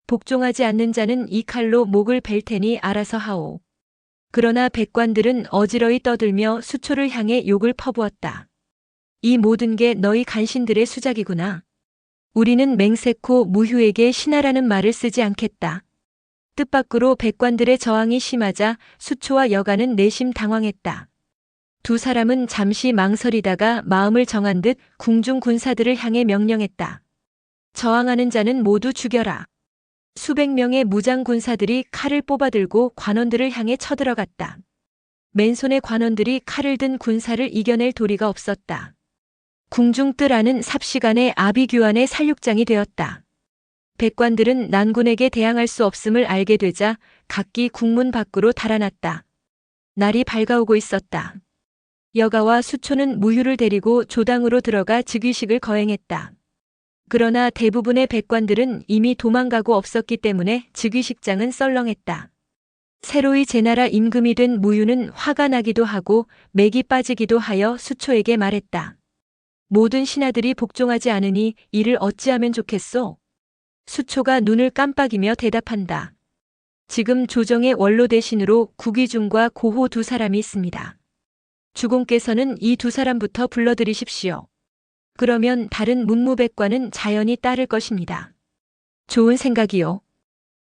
복종하지 않는 자는 이 칼로 목을 벨 테니 알아서 하오. 그러나 백관들은 어지러이 떠들며 수초를 향해 욕을 퍼부었다. 이 모든 게 너희 간신들의 수작이구나. 우리는 맹세코 무휴에게 신하라는 말을 쓰지 않겠다. 뜻밖으로 백관들의 저항이 심하자 수초와 여가는 내심 당황했다. 두 사람은 잠시 망설이다가 마음을 정한 듯 궁중 군사들을 향해 명령했다. 저항하는 자는 모두 죽여라. 수백 명의 무장 군사들이 칼을 뽑아들고 관원들을 향해 쳐들어갔다. 맨손의 관원들이 칼을 든 군사를 이겨낼 도리가 없었다. 궁중 뜰 안은 삽시간에 아비규환의 살육장이 되었다. 백관들은 난군에게 대항할 수 없음을 알게 되자 각기 궁문 밖으로 달아났다. 날이 밝아오고 있었다. 여가와 수초는 무휴를 데리고 조당으로 들어가 즉위식을 거행했다. 그러나 대부분의 백관들은 이미 도망가고 없었기 때문에 즉위식장은 썰렁했다. 새로이 제나라 임금이 된 무휴는 화가 나기도 하고 맥이 빠지기도 하여 수초에게 말했다. 모든 신하들이 복종하지 않으니 이를 어찌하면 좋겠소? 수초가 눈을 깜빡이며 대답한다. 지금 조정의 원로 대신으로 구기중과 고호 두 사람이 있습니다. 주공께서는 이 두 사람부터 불러들이십시오. 그러면 다른 문무백관은 자연히 따를 것입니다. 좋은 생각이요.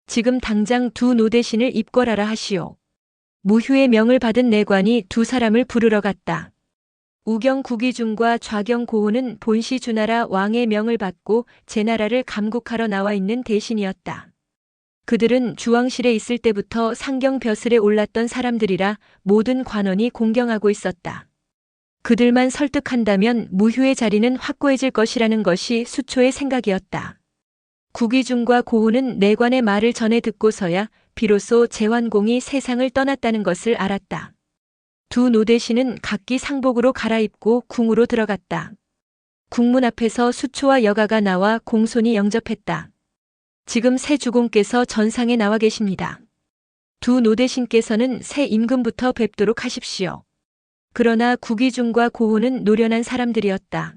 지금 당장 두 노대신을 입궐하라 하시오. 무휴의 명을 받은 내관이 두 사람을 부르러 갔다. 우경 구기중과 좌경 고호는 본시 주나라 왕의 명을 받고 제나라를 감국하러 나와 있는 대신이었다. 그들은 주왕실에 있을 때부터 상경 벼슬에 올랐던 사람들이라 모든 관원이 공경하고 있었다. 그들만 설득한다면 무휴의 자리는 확고해질 것이라는 것이 수초의 생각이었다. 구기중과 고호는 내관의 말을 전해 듣고서야 비로소 제환공이 세상을 떠났다는 것을 알았다. 두 노대신은 각기 상복으로 갈아입고 궁으로 들어갔다. 궁문 앞에서 수초와 여가가 나와 공손히 영접했다. 지금 새 주공께서 전상에 나와 계십니다. 두 노대신께서는 새 임금부터 뵙도록 하십시오. 그러나 구기중과 고호는 노련한 사람들이었다.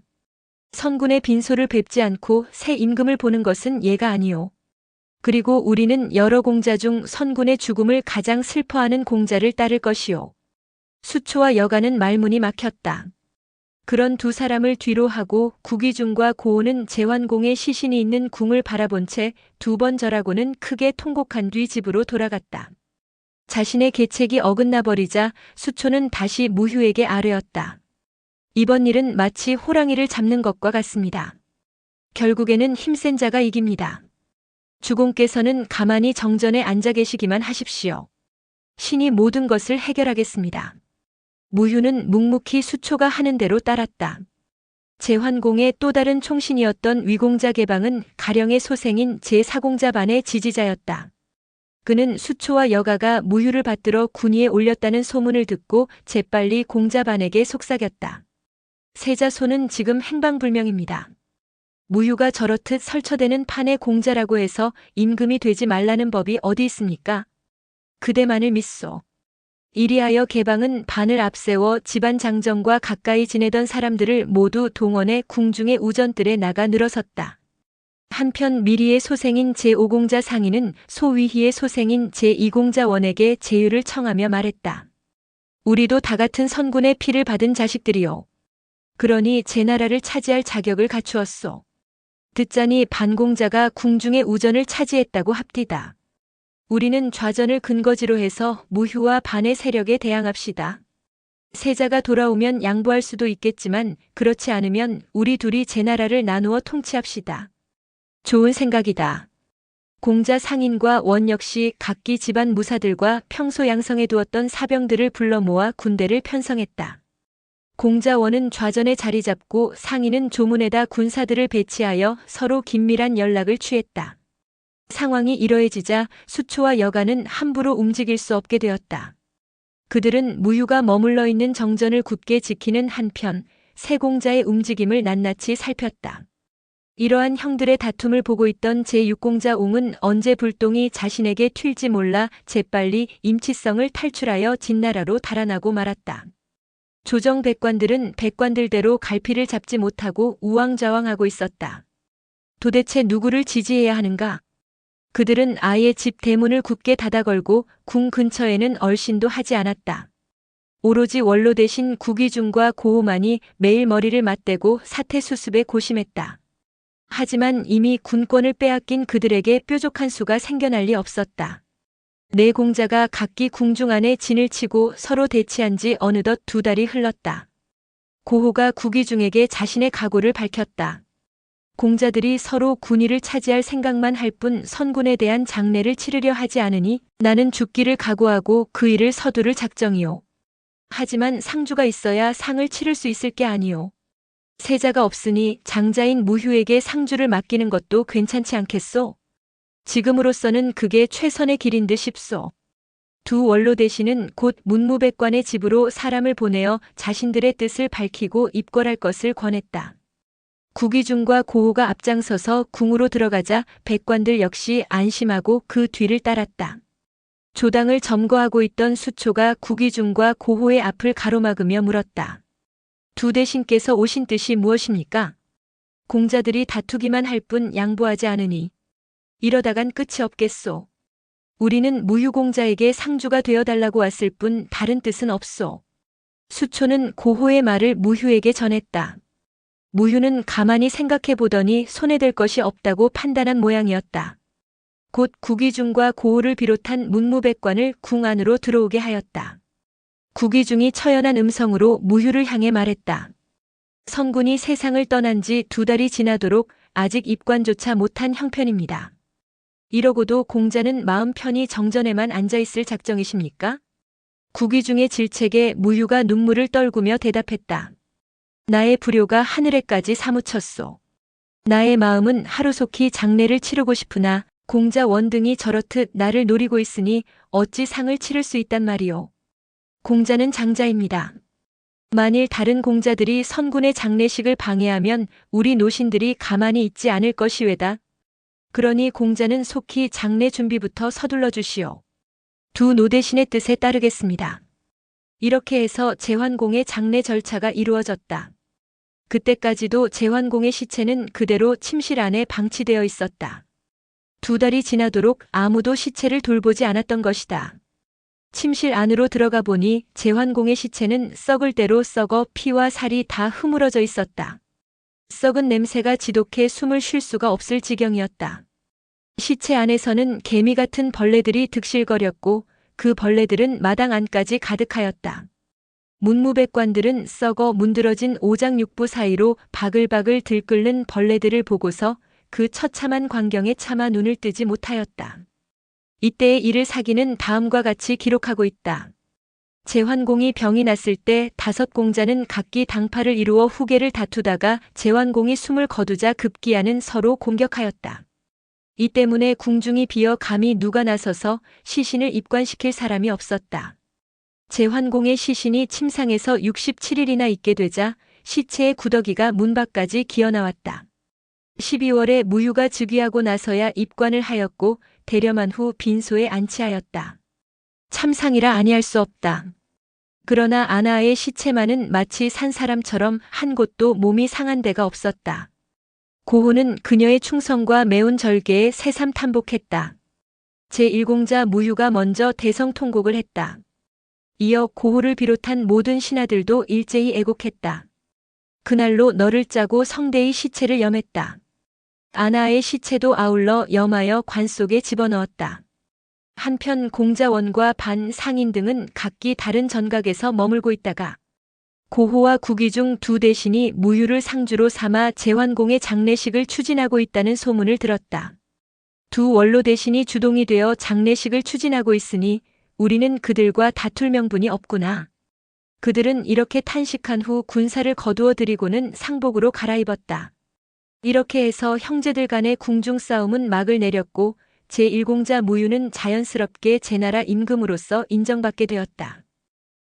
선군의 빈소를 뵙지 않고 새 임금을 보는 것은 예가 아니오. 그리고 우리는 여러 공자 중 선군의 죽음을 가장 슬퍼하는 공자를 따를 것이오. 수초와 여가는 말문이 막혔다. 그런 두 사람을 뒤로 하고 구기중과 고호는 제환공의 시신이 있는 궁을 바라본 채 두 번 절하고는 크게 통곡한 뒤 집으로 돌아갔다. 자신의 계책이 어긋나 버리자 수초는 다시 무휴에게 아뢰었다. 이번 일은 마치 호랑이를 잡는 것과 같습니다. 결국에는 힘센 자가 이깁니다. 주공께서는 가만히 정전에 앉아 계시기만 하십시오. 신이 모든 것을 해결하겠습니다. 무휴는 묵묵히 수초가 하는 대로 따랐다. 제환공의 또 다른 총신이었던 위공자 개방은 가령의 소생인 제4공자 반의 지지자였다. 그는 수초와 여가가 무휴를 받들어 군위에 올렸다는 소문을 듣고 재빨리 공자반에게 속삭였다. 세자손은 지금 행방불명입니다. 무휴가 저렇듯 설쳐대는 판의 공자라고 해서 임금이 되지 말라는 법이 어디 있습니까? 그대만을 믿소. 이리하여 개방은 반을 앞세워 집안 장정과 가까이 지내던 사람들을 모두 동원해 궁중의 우전뜰에 나가 늘어섰다. 한편 미리의 소생인 제5공자 상인은 소위희의 소생인 제2공자 원에게 제유를 청하며 말했다. 우리도 다 같은 선군의 피를 받은 자식들이요. 그러니 제 나라를 차지할 자격을 갖추었소. 듣자니 반공자가 궁중의 우전을 차지했다고 합디다. 우리는 좌전을 근거지로 해서 무휴와 반의 세력에 대항합시다. 세자가 돌아오면 양보할 수도 있겠지만 그렇지 않으면 우리 둘이 제 나라를 나누어 통치합시다. 좋은 생각이다. 공자 상인과 원 역시 각기 집안 무사들과 평소 양성해 두었던 사병들을 불러 모아 군대를 편성했다. 공자 원은 좌전에 자리 잡고 상인은 조문에다 군사들을 배치하여 서로 긴밀한 연락을 취했다. 상황이 이러해지자 수초와 여가는 함부로 움직일 수 없게 되었다. 그들은 무휴가 머물러 있는 정전을 굳게 지키는 한편 세공자의 움직임을 낱낱이 살폈다. 이러한 형들의 다툼을 보고 있던 제6공자 옹은 언제 불똥이 자신에게 튈지 몰라 재빨리 임치성을 탈출하여 진나라로 달아나고 말았다. 조정 백관들은 백관들대로 갈피를 잡지 못하고 우왕좌왕하고 있었다. 도대체 누구를 지지해야 하는가? 그들은 아예 집 대문을 굳게 닫아 걸고 궁 근처에는 얼씬도 하지 않았다. 오로지 원로 대신 구기중과 고호만이 매일 머리를 맞대고 사태 수습에 고심했다. 하지만 이미 군권을 빼앗긴 그들에게 뾰족한 수가 생겨날 리 없었다. 네 공자가 각기 궁중 안에 진을 치고 서로 대치한 지 어느덧 2달이 흘렀다. 고호가 구기중에게 자신의 각오를 밝혔다. 공자들이 서로 군위를 차지할 생각만 할 뿐 선군에 대한 장례를 치르려 하지 않으니 나는 죽기를 각오하고 그 일을 서두를 작정이오. 하지만 상주가 있어야 상을 치를 수 있을 게 아니오. 세자가 없으니 장자인 무휴에게 상주를 맡기는 것도 괜찮지 않겠소? 지금으로서는 그게 최선의 길인 듯 싶소. 두 원로 대신은 곧 문무백관의 집으로 사람을 보내어 자신들의 뜻을 밝히고 입궐할 것을 권했다. 구기중과 고호가 앞장서서 궁으로 들어가자 백관들 역시 안심하고 그 뒤를 따랐다. 조당을 점거하고 있던 수초가 구기중과 고호의 앞을 가로막으며 물었다. 두 대신께서 오신 뜻이 무엇입니까? 공자들이 다투기만 할 뿐 양보하지 않으니 이러다간 끝이 없겠소. 우리는 무휴공자에게 상주가 되어달라고 왔을 뿐 다른 뜻은 없소. 수초는 고호의 말을 무휴에게 전했다. 무휴는 가만히 생각해 보더니 손해될 것이 없다고 판단한 모양이었다. 곧 구기중과 고호를 비롯한 문무백관을 궁 안으로 들어오게 하였다. 구기중이 처연한 음성으로 무휴를 향해 말했다. 선군이 세상을 떠난 지 2달이 지나도록 아직 입관조차 못한 형편입니다. 이러고도 공자는 마음 편히 정전에만 앉아있을 작정이십니까? 구기중의 질책에 무휴가 눈물을 떨구며 대답했다. 나의 불효가 하늘에까지 사무쳤소. 나의 마음은 하루속히 장례를 치르고 싶으나 공자 원등이 저렇듯 나를 노리고 있으니 어찌 상을 치를 수 있단 말이오. 공자는 장자입니다. 만일 다른 공자들이 선군의 장례식을 방해하면 우리 노신들이 가만히 있지 않을 것이외다. 그러니 공자는 속히 장례 준비부터 서둘러 주시오. 두 노대신의 뜻에 따르겠습니다. 이렇게 해서 제환공의 장례 절차가 이루어졌다. 그때까지도 제환공의 시체는 그대로 침실 안에 방치되어 있었다. 2달이 지나도록 아무도 시체를 돌보지 않았던 것이다. 침실 안으로 들어가 보니 제환공의 시체는 썩을 대로 썩어 피와 살이 다 흐물어져 있었다. 썩은 냄새가 지독해 숨을 쉴 수가 없을 지경이었다. 시체 안에서는 개미 같은 벌레들이 득실거렸고 그 벌레들은 마당 안까지 가득하였다. 문무백관들은 썩어 문드러진 오장육부 사이로 바글바글 들끓는 벌레들을 보고서 그 처참한 광경에 차마 눈을 뜨지 못하였다. 이때의 일을 사기는 다음과 같이 기록하고 있다. 제환공이 병이 났을 때 5 공자는 각기 당파를 이루어 후계를 다투다가 제환공이 숨을 거두자 급기야는 서로 공격하였다. 이 때문에 궁중이 비어 감히 누가 나서서 시신을 입관시킬 사람이 없었다. 제환공의 시신이 침상에서 67일이나 있게 되자 시체의 구더기가 문 밖까지 기어나왔다. 12월에 무유가 즉위하고 나서야 입관을 하였고 대렴한 후 빈소에 안치하였다. 참상이라 아니할 수 없다. 그러나 아나의 시체만은 마치 산 사람처럼 한 곳도 몸이 상한 데가 없었다. 고호는 그녀의 충성과 매운 절개에 새삼 탐복했다. 제1공자 무유가 먼저 대성통곡을 했다. 이어 고호를 비롯한 모든 신하들도 일제히 애곡했다. 그날로 너를 짜고 성대의 시체를 염했다. 아나의 시체도 아울러 염하여 관 속에 집어넣었다. 한편 공자원과 반 상인 등은 각기 다른 전각에서 머물고 있다가 고호와 구기 중 2 대신이 무유를 상주로 삼아 제환공의 장례식을 추진하고 있다는 소문을 들었다. 2 원로 대신이 주동이 되어 장례식을 추진하고 있으니 우리는 그들과 다툴 명분이 없구나. 그들은 이렇게 탄식한 후 군사를 거두어 들이고는 상복으로 갈아입었다. 이렇게 해서 형제들 간의 궁중 싸움은 막을 내렸고 제1공자 무유는 자연스럽게 제나라 임금으로서 인정받게 되었다.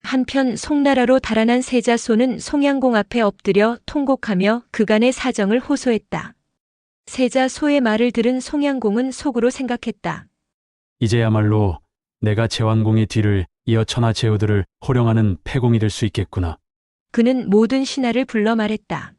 한편 송나라로 달아난 세자소는 송양공 앞에 엎드려 통곡하며 그간의 사정을 호소했다. 세자소의 말을 들은 송양공은 속으로 생각했다.
이제야말로 내가 제환공의 뒤를 이어 천하 제후들을 호령하는 패공이 될 수 있겠구나.
그는 모든 신하를 불러 말했다.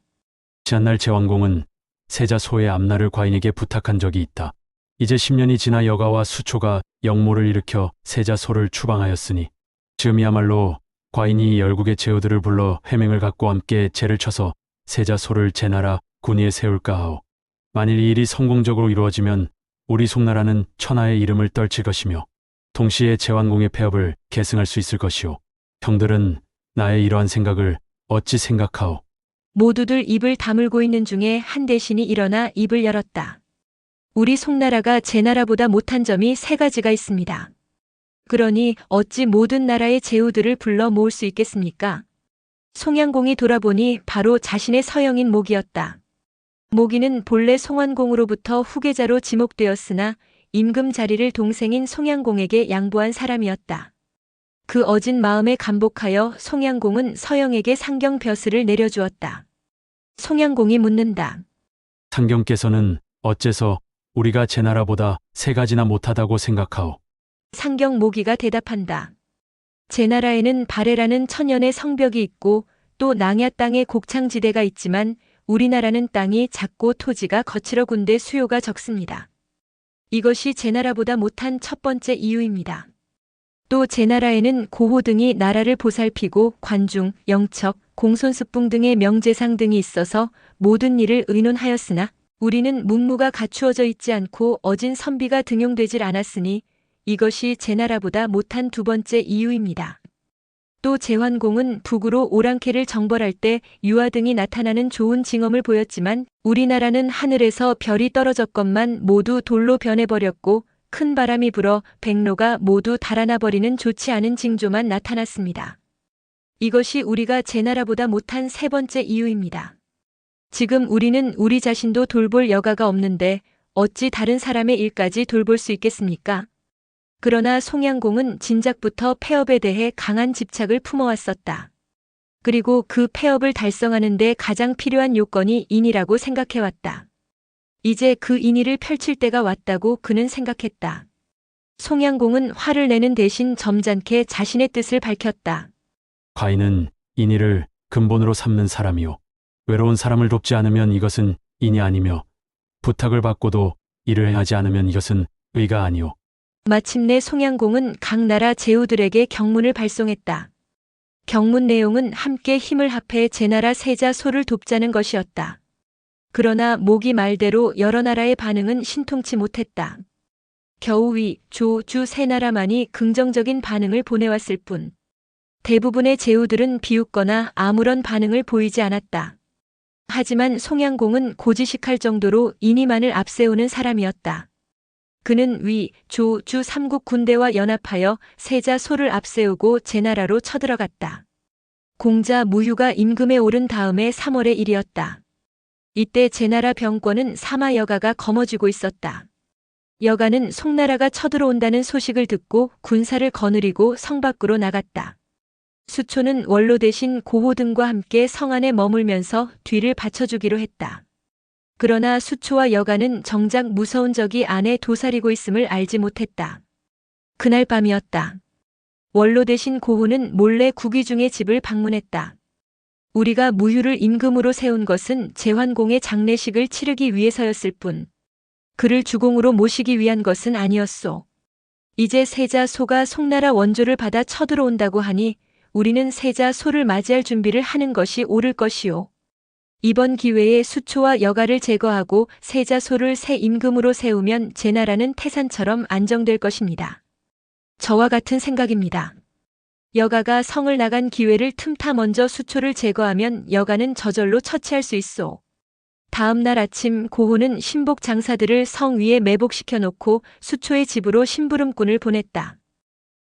지난날 제환공은 세자 소의 앞날을 과인에게 부탁한 적이 있다. 이제 10년이 지나 여가와 수초가 역모를 일으켜 세자 소를 추방하였으니 지금이야말로 과인이 열국의 제후들을 불러 회맹을 갖고 함께 제를 쳐서 세자 소를 제나라 군위에 세울까 하오. 만일 이 일이 성공적으로 이루어지면 우리 송나라는 천하의 이름을 떨칠 것이며 동시에 제환공의 폐업을 계승할 수 있을 것이오. 형들은 나의 이러한 생각을 어찌 생각하오?
모두들 입을 다물고 있는 중에 한 대신이 일어나 입을 열었다. 우리 송나라가 제나라보다 못한 점이 3가지가 있습니다. 그러니 어찌 모든 나라의 제후들을 불러 모을 수 있겠습니까? 송양공이 돌아보니 바로 자신의 서형인 모기였다. 모기는 본래 송환공으로부터 후계자로 지목되었으나 임금 자리를 동생인 송양공에게 양보한 사람이었다. 그 어진 마음에 감복하여 송양공은 서영에게 상경벼슬을 내려주었다. 송양공이 묻는다.
상경께서는 어째서 우리가 제나라보다 3가지나 못하다고 생각하오?
상경 모기가 대답한다. 제나라에는 발해라는 천연의 성벽이 있고 또 낭야 땅에 곡창지대가 있지만 우리나라는 땅이 작고 토지가 거칠어 군데 수요가 적습니다. 이것이 제나라보다 못한 첫 번째 이유입니다. 또 제나라에는 고호 등이 나라를 보살피고 관중, 영척, 공손습붕 등의 명제상 등이 있어서 모든 일을 의논하였으나 우리는 문무가 갖추어져 있지 않고 어진 선비가 등용되질 않았으니 이것이 제나라보다 못한 2번째 이유입니다. 또 제환공은 북으로 오랑캐를 정벌할 때 유아 등이 나타나는 좋은 징험을 보였지만 우리나라는 하늘에서 별이 떨어졌건만 모두 돌로 변해버렸고 큰 바람이 불어 백로가 모두 달아나버리는 좋지 않은 징조만 나타났습니다. 이것이 우리가 제나라보다 못한 3번째 이유입니다. 지금 우리는 우리 자신도 돌볼 여가가 없는데 어찌 다른 사람의 일까지 돌볼 수 있겠습니까? 그러나 송양공은 진작부터 폐업에 대해 강한 집착을 품어왔었다. 그리고 그 폐업을 달성하는 데 가장 필요한 요건이 인이라고 생각해왔다. 이제 그 인의를 펼칠 때가 왔다고 그는 생각했다. 송양공은 화를 내는 대신 점잖게 자신의 뜻을 밝혔다.
과인은 인의를 근본으로 삼는 사람이요. 외로운 사람을 돕지 않으면 이것은 인이 아니며 부탁을 받고도 일을 하지 않으면 이것은 의가 아니오.
마침내 송양공은 각 나라 제후들에게 경문을 발송했다. 경문 내용은 함께 힘을 합해 제나라 세자 소를 돕자는 것이었다. 그러나 모기 말대로 여러 나라의 반응은 신통치 못했다. 겨우 위, 조, 주 세 나라만이 긍정적인 반응을 보내왔을 뿐 대부분의 제후들은 비웃거나 아무런 반응을 보이지 않았다. 하지만 송양공은 고지식할 정도로 인이만을 앞세우는 사람이었다. 그는 위, 조, 주 3국 군대와 연합하여 세자 소를 앞세우고 제나라로 쳐들어갔다. 공자 무휴가 임금에 오른 다음에 3월의 일이었다. 이때 제나라 병권은 사마 여가가 거머쥐고 있었다. 여가는 송나라가 쳐들어온다는 소식을 듣고 군사를 거느리고 성 밖으로 나갔다. 수초는 원로 대신 고호 등과 함께 성 안에 머물면서 뒤를 받쳐주기로 했다. 그러나 수초와 여가는 정작 무서운 적이 안에 도사리고 있음을 알지 못했다. 그날 밤이었다. 원로 대신 고호는 몰래 구기중의 집을 방문했다. 우리가 무휴를 임금으로 세운 것은 제환공의 장례식을 치르기 위해서였을 뿐 그를 주공으로 모시기 위한 것은 아니었소. 이제 세자 소가 송나라 원조를 받아 쳐들어온다고 하니 우리는 세자 소를 맞이할 준비를 하는 것이 옳을 것이오. 이번 기회에 수초와 여가를 제거하고 세자 소를 새 임금으로 세우면 제나라는 태산처럼 안정될 것입니다. 저와 같은 생각입니다. 여가가 성을 나간 기회를 틈타 먼저 수초를 제거하면 여가는 저절로 처치할 수 있소. 다음 날 아침 고호는 신복 장사들을 성 위에 매복시켜 놓고 수초의 집으로 심부름꾼을 보냈다.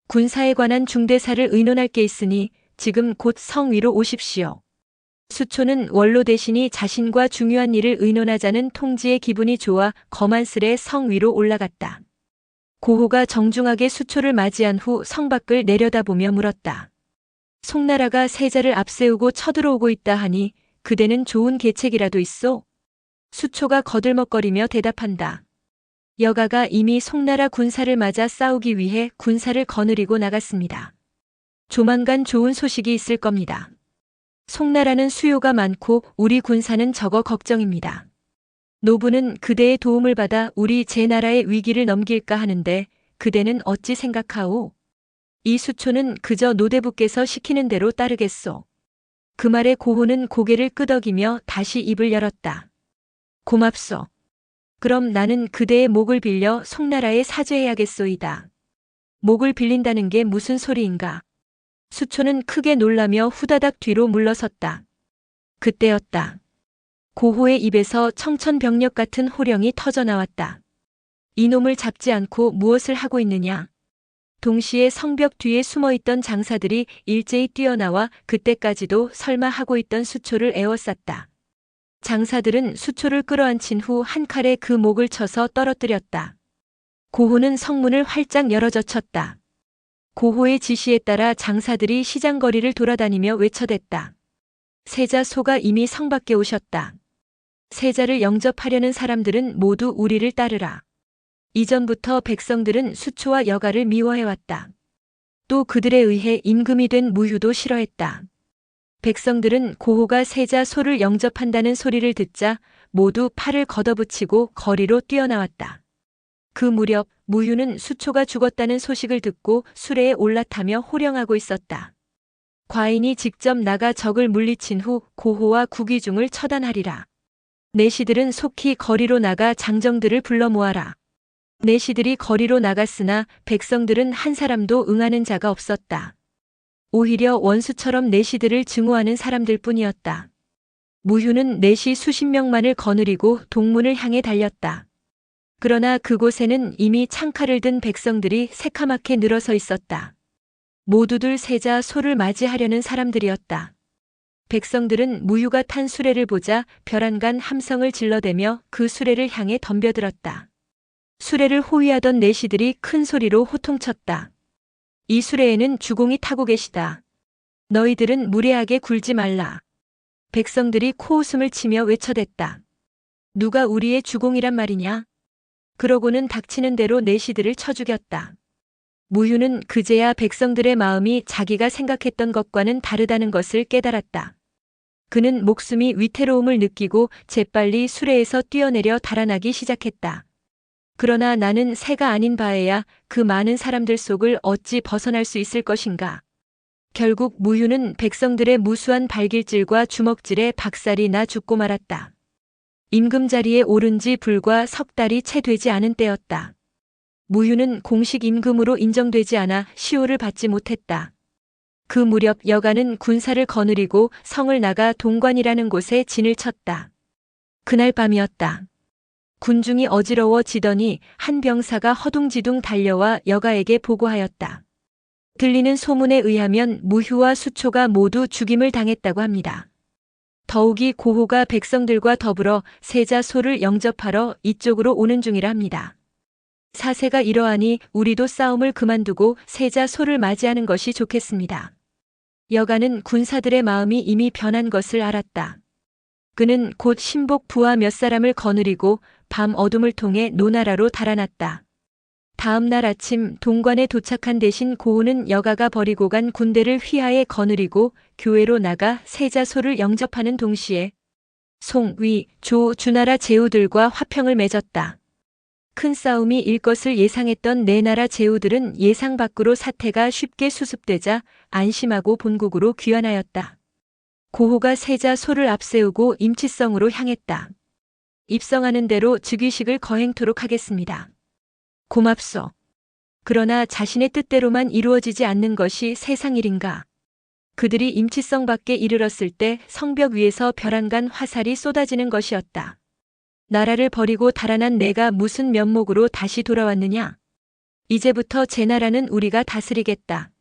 군사에 관한 중대사를 의논할 게 있으니 지금 곧 성 위로 오십시오. 수초는 원로 대신이 자신과 중요한 일을 의논하자는 통지에 기분이 좋아 거만스레 성 위로 올라갔다. 고호가 정중하게 수초를 맞이한 후 성 밖을 내려다보며 물었다. 송나라가 세자를 앞세우고 쳐들어오고 있다 하니 그대는 좋은 계책이라도 있소? 수초가 거들먹거리며 대답한다. 여가가 이미 송나라 군사를 맞아 싸우기 위해 군사를 거느리고 나갔습니다. 조만간 좋은 소식이 있을 겁니다. 송나라는 수요가 많고 우리 군사는 적어 걱정입니다. 노부는 그대의 도움을 받아 우리 제나라의 위기를 넘길까 하는데 그대는 어찌 생각하오? 이 수초는 그저 노대부께서 시키는 대로 따르겠소. 그 말에 고호는 고개를 끄덕이며 다시 입을 열었다. 고맙소. 그럼 나는 그대의 목을 빌려 송나라에 사죄해야겠소이다. 목을 빌린다는 게 무슨 소리인가? 수초는 크게 놀라며 후다닥 뒤로 물러섰다. 그때였다. 고호의 입에서 청천벽력 같은 호령이 터져나왔다. 이놈을 잡지 않고 무엇을 하고 있느냐? 동시에 성벽 뒤에 숨어있던 장사들이 일제히 뛰어나와 그때까지도 설마 하고 있던 수초를 에워쌌다. 장사들은 수초를 끌어안친 후 한 칼에 그 목을 쳐서 떨어뜨렸다. 고호는 성문을 활짝 열어젖혔다. 고호의 지시에 따라 장사들이 시장거리를 돌아다니며 외쳐댔다. 세자 소가 이미 성 밖에 오셨다. 세자를 영접하려는 사람들은 모두 우리를 따르라. 이전부터 백성들은 수초와 여가를 미워해왔다. 또 그들에 의해 임금이 된 무휴도 싫어했다. 백성들은 고호가 세자 소를 영접한다는 소리를 듣자 모두 팔을 걷어붙이고 거리로 뛰어나왔다. 그 무렵 무휴는 수초가 죽었다는 소식을 듣고 수레에 올라타며 호령하고 있었다. 과인이 직접 나가 적을 물리친 후 고호와 구기중을 처단하리라. 내시들은 속히 거리로 나가 장정들을 불러 모아라. 내시들이 거리로 나갔으나 백성들은 한 사람도 응하는 자가 없었다. 오히려 원수처럼 내시들을 증오하는 사람들 뿐이었다. 무휴는 내시 수십 명만을 거느리고 동문을 향해 달렸다. 그러나 그곳에는 이미 창칼을 든 백성들이 새카맣게 늘어서 있었다. 모두들 세자 소를 맞이하려는 사람들이었다. 백성들은 무휴가 탄 수레를 보자 벼랑간 함성을 질러대며 그 수레를 향해 덤벼들었다. 수레를 호위하던 내시들이 큰 소리로 호통쳤다. 이 수레에는 주공이 타고 계시다. 너희들은 무례하게 굴지 말라. 백성들이 코웃음을 치며 외쳐댔다. 누가 우리의 주공이란 말이냐? 그러고는 닥치는 대로 내시들을 쳐 죽였다. 무휴는 그제야 백성들의 마음이 자기가 생각했던 것과는 다르다는 것을 깨달았다. 그는 목숨이 위태로움을 느끼고 재빨리 수레에서 뛰어내려 달아나기 시작했다. 그러나 나는 새가 아닌 바에야 그 많은 사람들 속을 어찌 벗어날 수 있을 것인가. 결국 무휴는 백성들의 무수한 발길질과 주먹질에 박살이 나 죽고 말았다. 임금자리에 오른 지 불과 석 달이 채 되지 않은 때였다. 무휴는 공식 임금으로 인정되지 않아 시호를 받지 못했다. 그 무렵 여가는 군사를 거느리고 성을 나가 동관이라는 곳에 진을 쳤다. 그날 밤이었다. 군중이 어지러워지더니 한 병사가 허둥지둥 달려와 여가에게 보고하였다. 들리는 소문에 의하면 무휴와 수초가 모두 죽임을 당했다고 합니다. 더욱이 고호가 백성들과 더불어 세자소를 영접하러 이쪽으로 오는 중이라 합니다. 사세가 이러하니 우리도 싸움을 그만두고 세자소를 맞이하는 것이 좋겠습니다. 여가는 군사들의 마음이 이미 변한 것을 알았다. 그는 곧 신복 부하 몇 사람을 거느리고 밤 어둠을 통해 노나라로 달아났다. 다음 날 아침 동관에 도착한 대신 고호는 여가가 버리고 간 군대를 휘하에 거느리고 교회로 나가 세자소를 영접하는 동시에 송, 위, 조, 주나라 제후들과 화평을 맺었다. 큰 싸움이 일 것을 예상했던 네 나라 제후들은 예상 밖으로 사태가 쉽게 수습되자 안심하고 본국으로 귀환하였다. 고호가 세자소를 앞세우고 임치성으로 향했다. 입성하는 대로 즉위식을 거행토록 하겠습니다. 고맙소. 그러나 자신의 뜻대로만 이루어지지 않는 것이 세상 일인가. 그들이 임치성 밖에 이르렀을 때 성벽 위에서 벼랑간 화살이 쏟아지는 것이었다. 나라를 버리고 달아난 내가 무슨 면목으로 다시 돌아왔느냐? 이제부터 제 나라는 우리가 다스리겠다.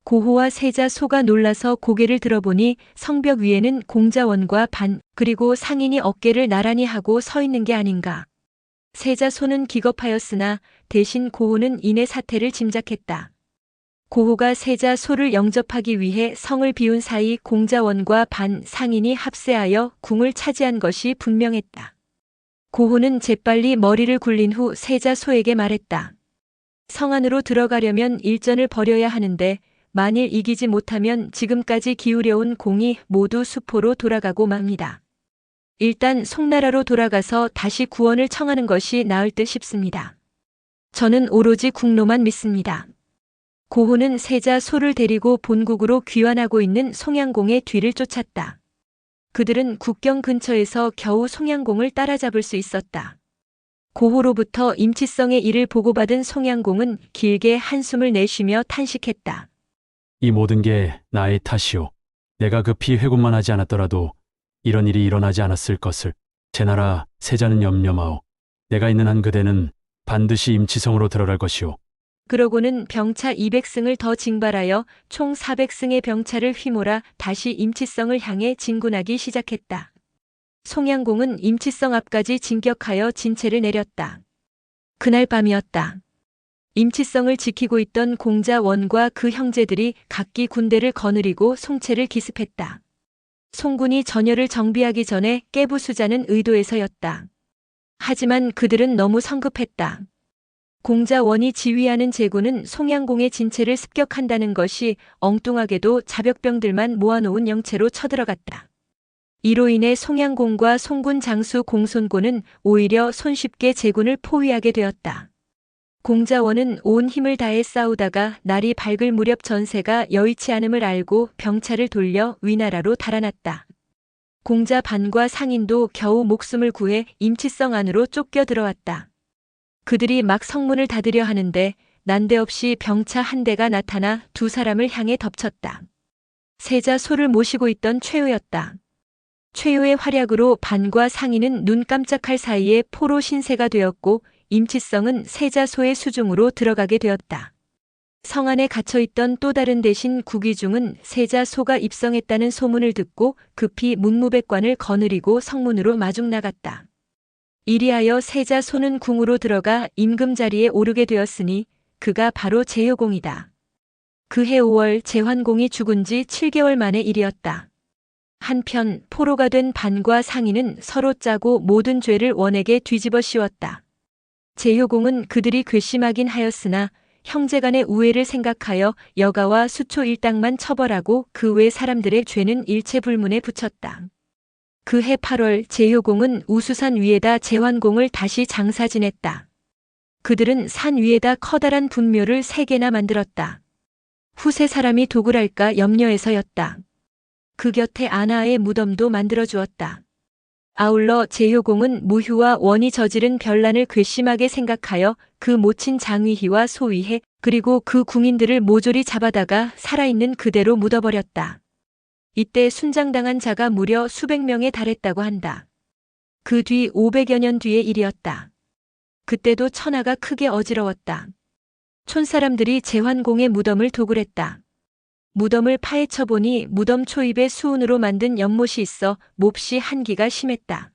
고호와 세자소가 놀라서 고개를 들어보니 성벽 위에는 공자원과 반, 그리고 상인이 어깨를 나란히 하고 서 있는 게 아닌가. 세자소는 기겁하였으나 대신 고호는 이내 사태를 짐작했다. 고호가 세자소를 영접하기 위해 성을 비운 사이 공자원과 반, 상인이 합세하여 궁을 차지한 것이 분명했다. 고호는 재빨리 머리를 굴린 후 세자소에게 말했다. 성 안으로 들어가려면 일전을 벌여야 하는데 만일 이기지 못하면 지금까지 기울여온 공이 모두 수포로 돌아가고 맙니다. 일단 송나라로 돌아가서 다시 구원을 청하는 것이 나을 듯 싶습니다. 저는 오로지 국로만 믿습니다. 고호는 세자소를 데리고 본국으로 귀환하고 있는 송양공의 뒤를 쫓았다. 그들은 국경 근처에서 겨우 송양공을 따라잡을 수 있었다. 고호로부터 임치성의 일을 보고받은 송양공은 길게 한숨을 내쉬며 탄식했다.
이 모든 게 나의 탓이오. 내가 급히 회군만 하지 않았더라도 이런 일이 일어나지 않았을 것을. 제 나라 세자는 염려마오. 내가 있는 한 그대는 반드시 임치성으로 들어갈 것이오.
그러고는 병차 200승을 더 징발하여 총 400승의 병차를 휘몰아 다시 임치성을 향해 진군하기 시작했다. 송양공은 임치성 앞까지 진격하여 진채를 내렸다. 그날 밤이었다. 임치성을 지키고 있던 공자원과 그 형제들이 각기 군대를 거느리고 송채를 기습했다. 송군이 전열을 정비하기 전에 깨부수자는 의도에서였다. 하지만 그들은 너무 성급했다. 공자원이 지휘하는 제군은 송양공의 진채를 습격한다는 것이 엉뚱하게도 자벽병들만 모아놓은 영체로 쳐들어갔다. 이로 인해 송양공과 송군 장수 공손고는 오히려 손쉽게 제군을 포위하게 되었다. 공자원은 온 힘을 다해 싸우다가 날이 밝을 무렵 전세가 여의치 않음을 알고 병차를 돌려 위나라로 달아났다. 공자 반과 상인도 겨우 목숨을 구해 임치성 안으로 쫓겨 들어왔다. 그들이 막 성문을 닫으려 하는데 난데없이 병차 한 대가 나타나 두 사람을 향해 덮쳤다. 세자소를 모시고 있던 최후였다. 최후의 활약으로 반과 상인은 눈 깜짝할 사이에 포로 신세가 되었고 임치성은 세자소의 수중으로 들어가게 되었다. 성 안에 갇혀있던 또 다른 대신 구기중은 세자소가 입성했다는 소문을 듣고 급히 문무백관을 거느리고 성문으로 마중 나갔다. 이리하여 세자 소는 궁으로 들어가 임금 자리에 오르게 되었으니 그가 바로 제효공이다. 그해 5월 제환공이 죽은 지 7개월 만의 일이었다. 한편 포로가 된 반과 상인은 서로 짜고 모든 죄를 원에게 뒤집어 씌웠다. 제효공은 그들이 괘씸하긴 하였으나 형제간의 우애를 생각하여 여가와 수초 일당만 처벌하고 그 외 사람들의 죄는 일체불문에 붙였다. 그해 8월 제효공은 우수산 위에다 제환공을 다시 장사 지냈다. 그들은 산 위에다 커다란 분묘를 3개나 만들었다. 후세 사람이 도굴할까 염려해서였다. 그 곁에 아나의 무덤도 만들어 주었다. 아울러 제효공은 무휴와 원이 저지른 변란을 괘씸하게 생각하여 그 모친 장위희와 소위해 그리고 그 궁인들을 모조리 잡아다가 살아있는 그대로 묻어버렸다. 이때 순장당한 자가 무려 수백 명에 달했다고 한다. 그 뒤 500여 년 뒤의 일이었다. 그때도 천하가 크게 어지러웠다. 촌사람들이 제환공의 무덤을 도굴했다. 무덤을 파헤쳐 보니 무덤 초입에 수은으로 만든 연못이 있어 몹시 한기가 심했다.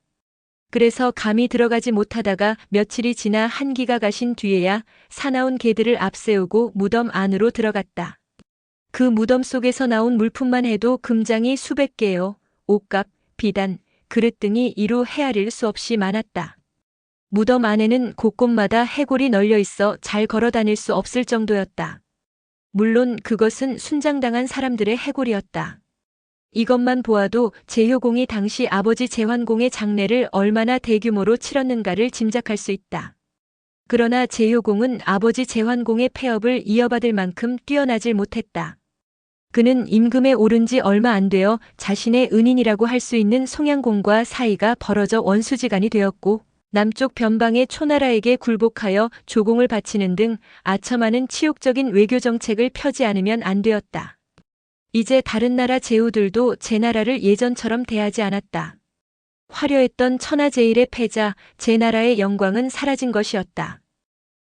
그래서 감히 들어가지 못하다가 며칠이 지나 한기가 가신 뒤에야 사나운 개들을 앞세우고 무덤 안으로 들어갔다. 그 무덤 속에서 나온 물품만 해도 금장이 수백 개요. 옷값, 비단, 그릇 등이 이루 헤아릴 수 없이 많았다. 무덤 안에는 곳곳마다 해골이 널려 있어 잘 걸어 다닐 수 없을 정도였다. 물론 그것은 순장당한 사람들의 해골이었다. 이것만 보아도 제효공이 당시 아버지 제환공의 장례를 얼마나 대규모로 치렀는가를 짐작할 수 있다. 그러나 제효공은 아버지 제환공의 폐업을 이어받을 만큼 뛰어나질 못했다. 그는 임금에 오른 지 얼마 안 되어 자신의 은인이라고 할 수 있는 송양공과 사이가 벌어져 원수지간이 되었고 남쪽 변방의 초나라에게 굴복하여 조공을 바치는 등 아첨하는 치욕적인 외교 정책을 펴지 않으면 안 되었다. 이제 다른 나라 제후들도 제나라를 예전처럼 대하지 않았다. 화려했던 천하제일의 패자 제나라의 영광은 사라진 것이었다.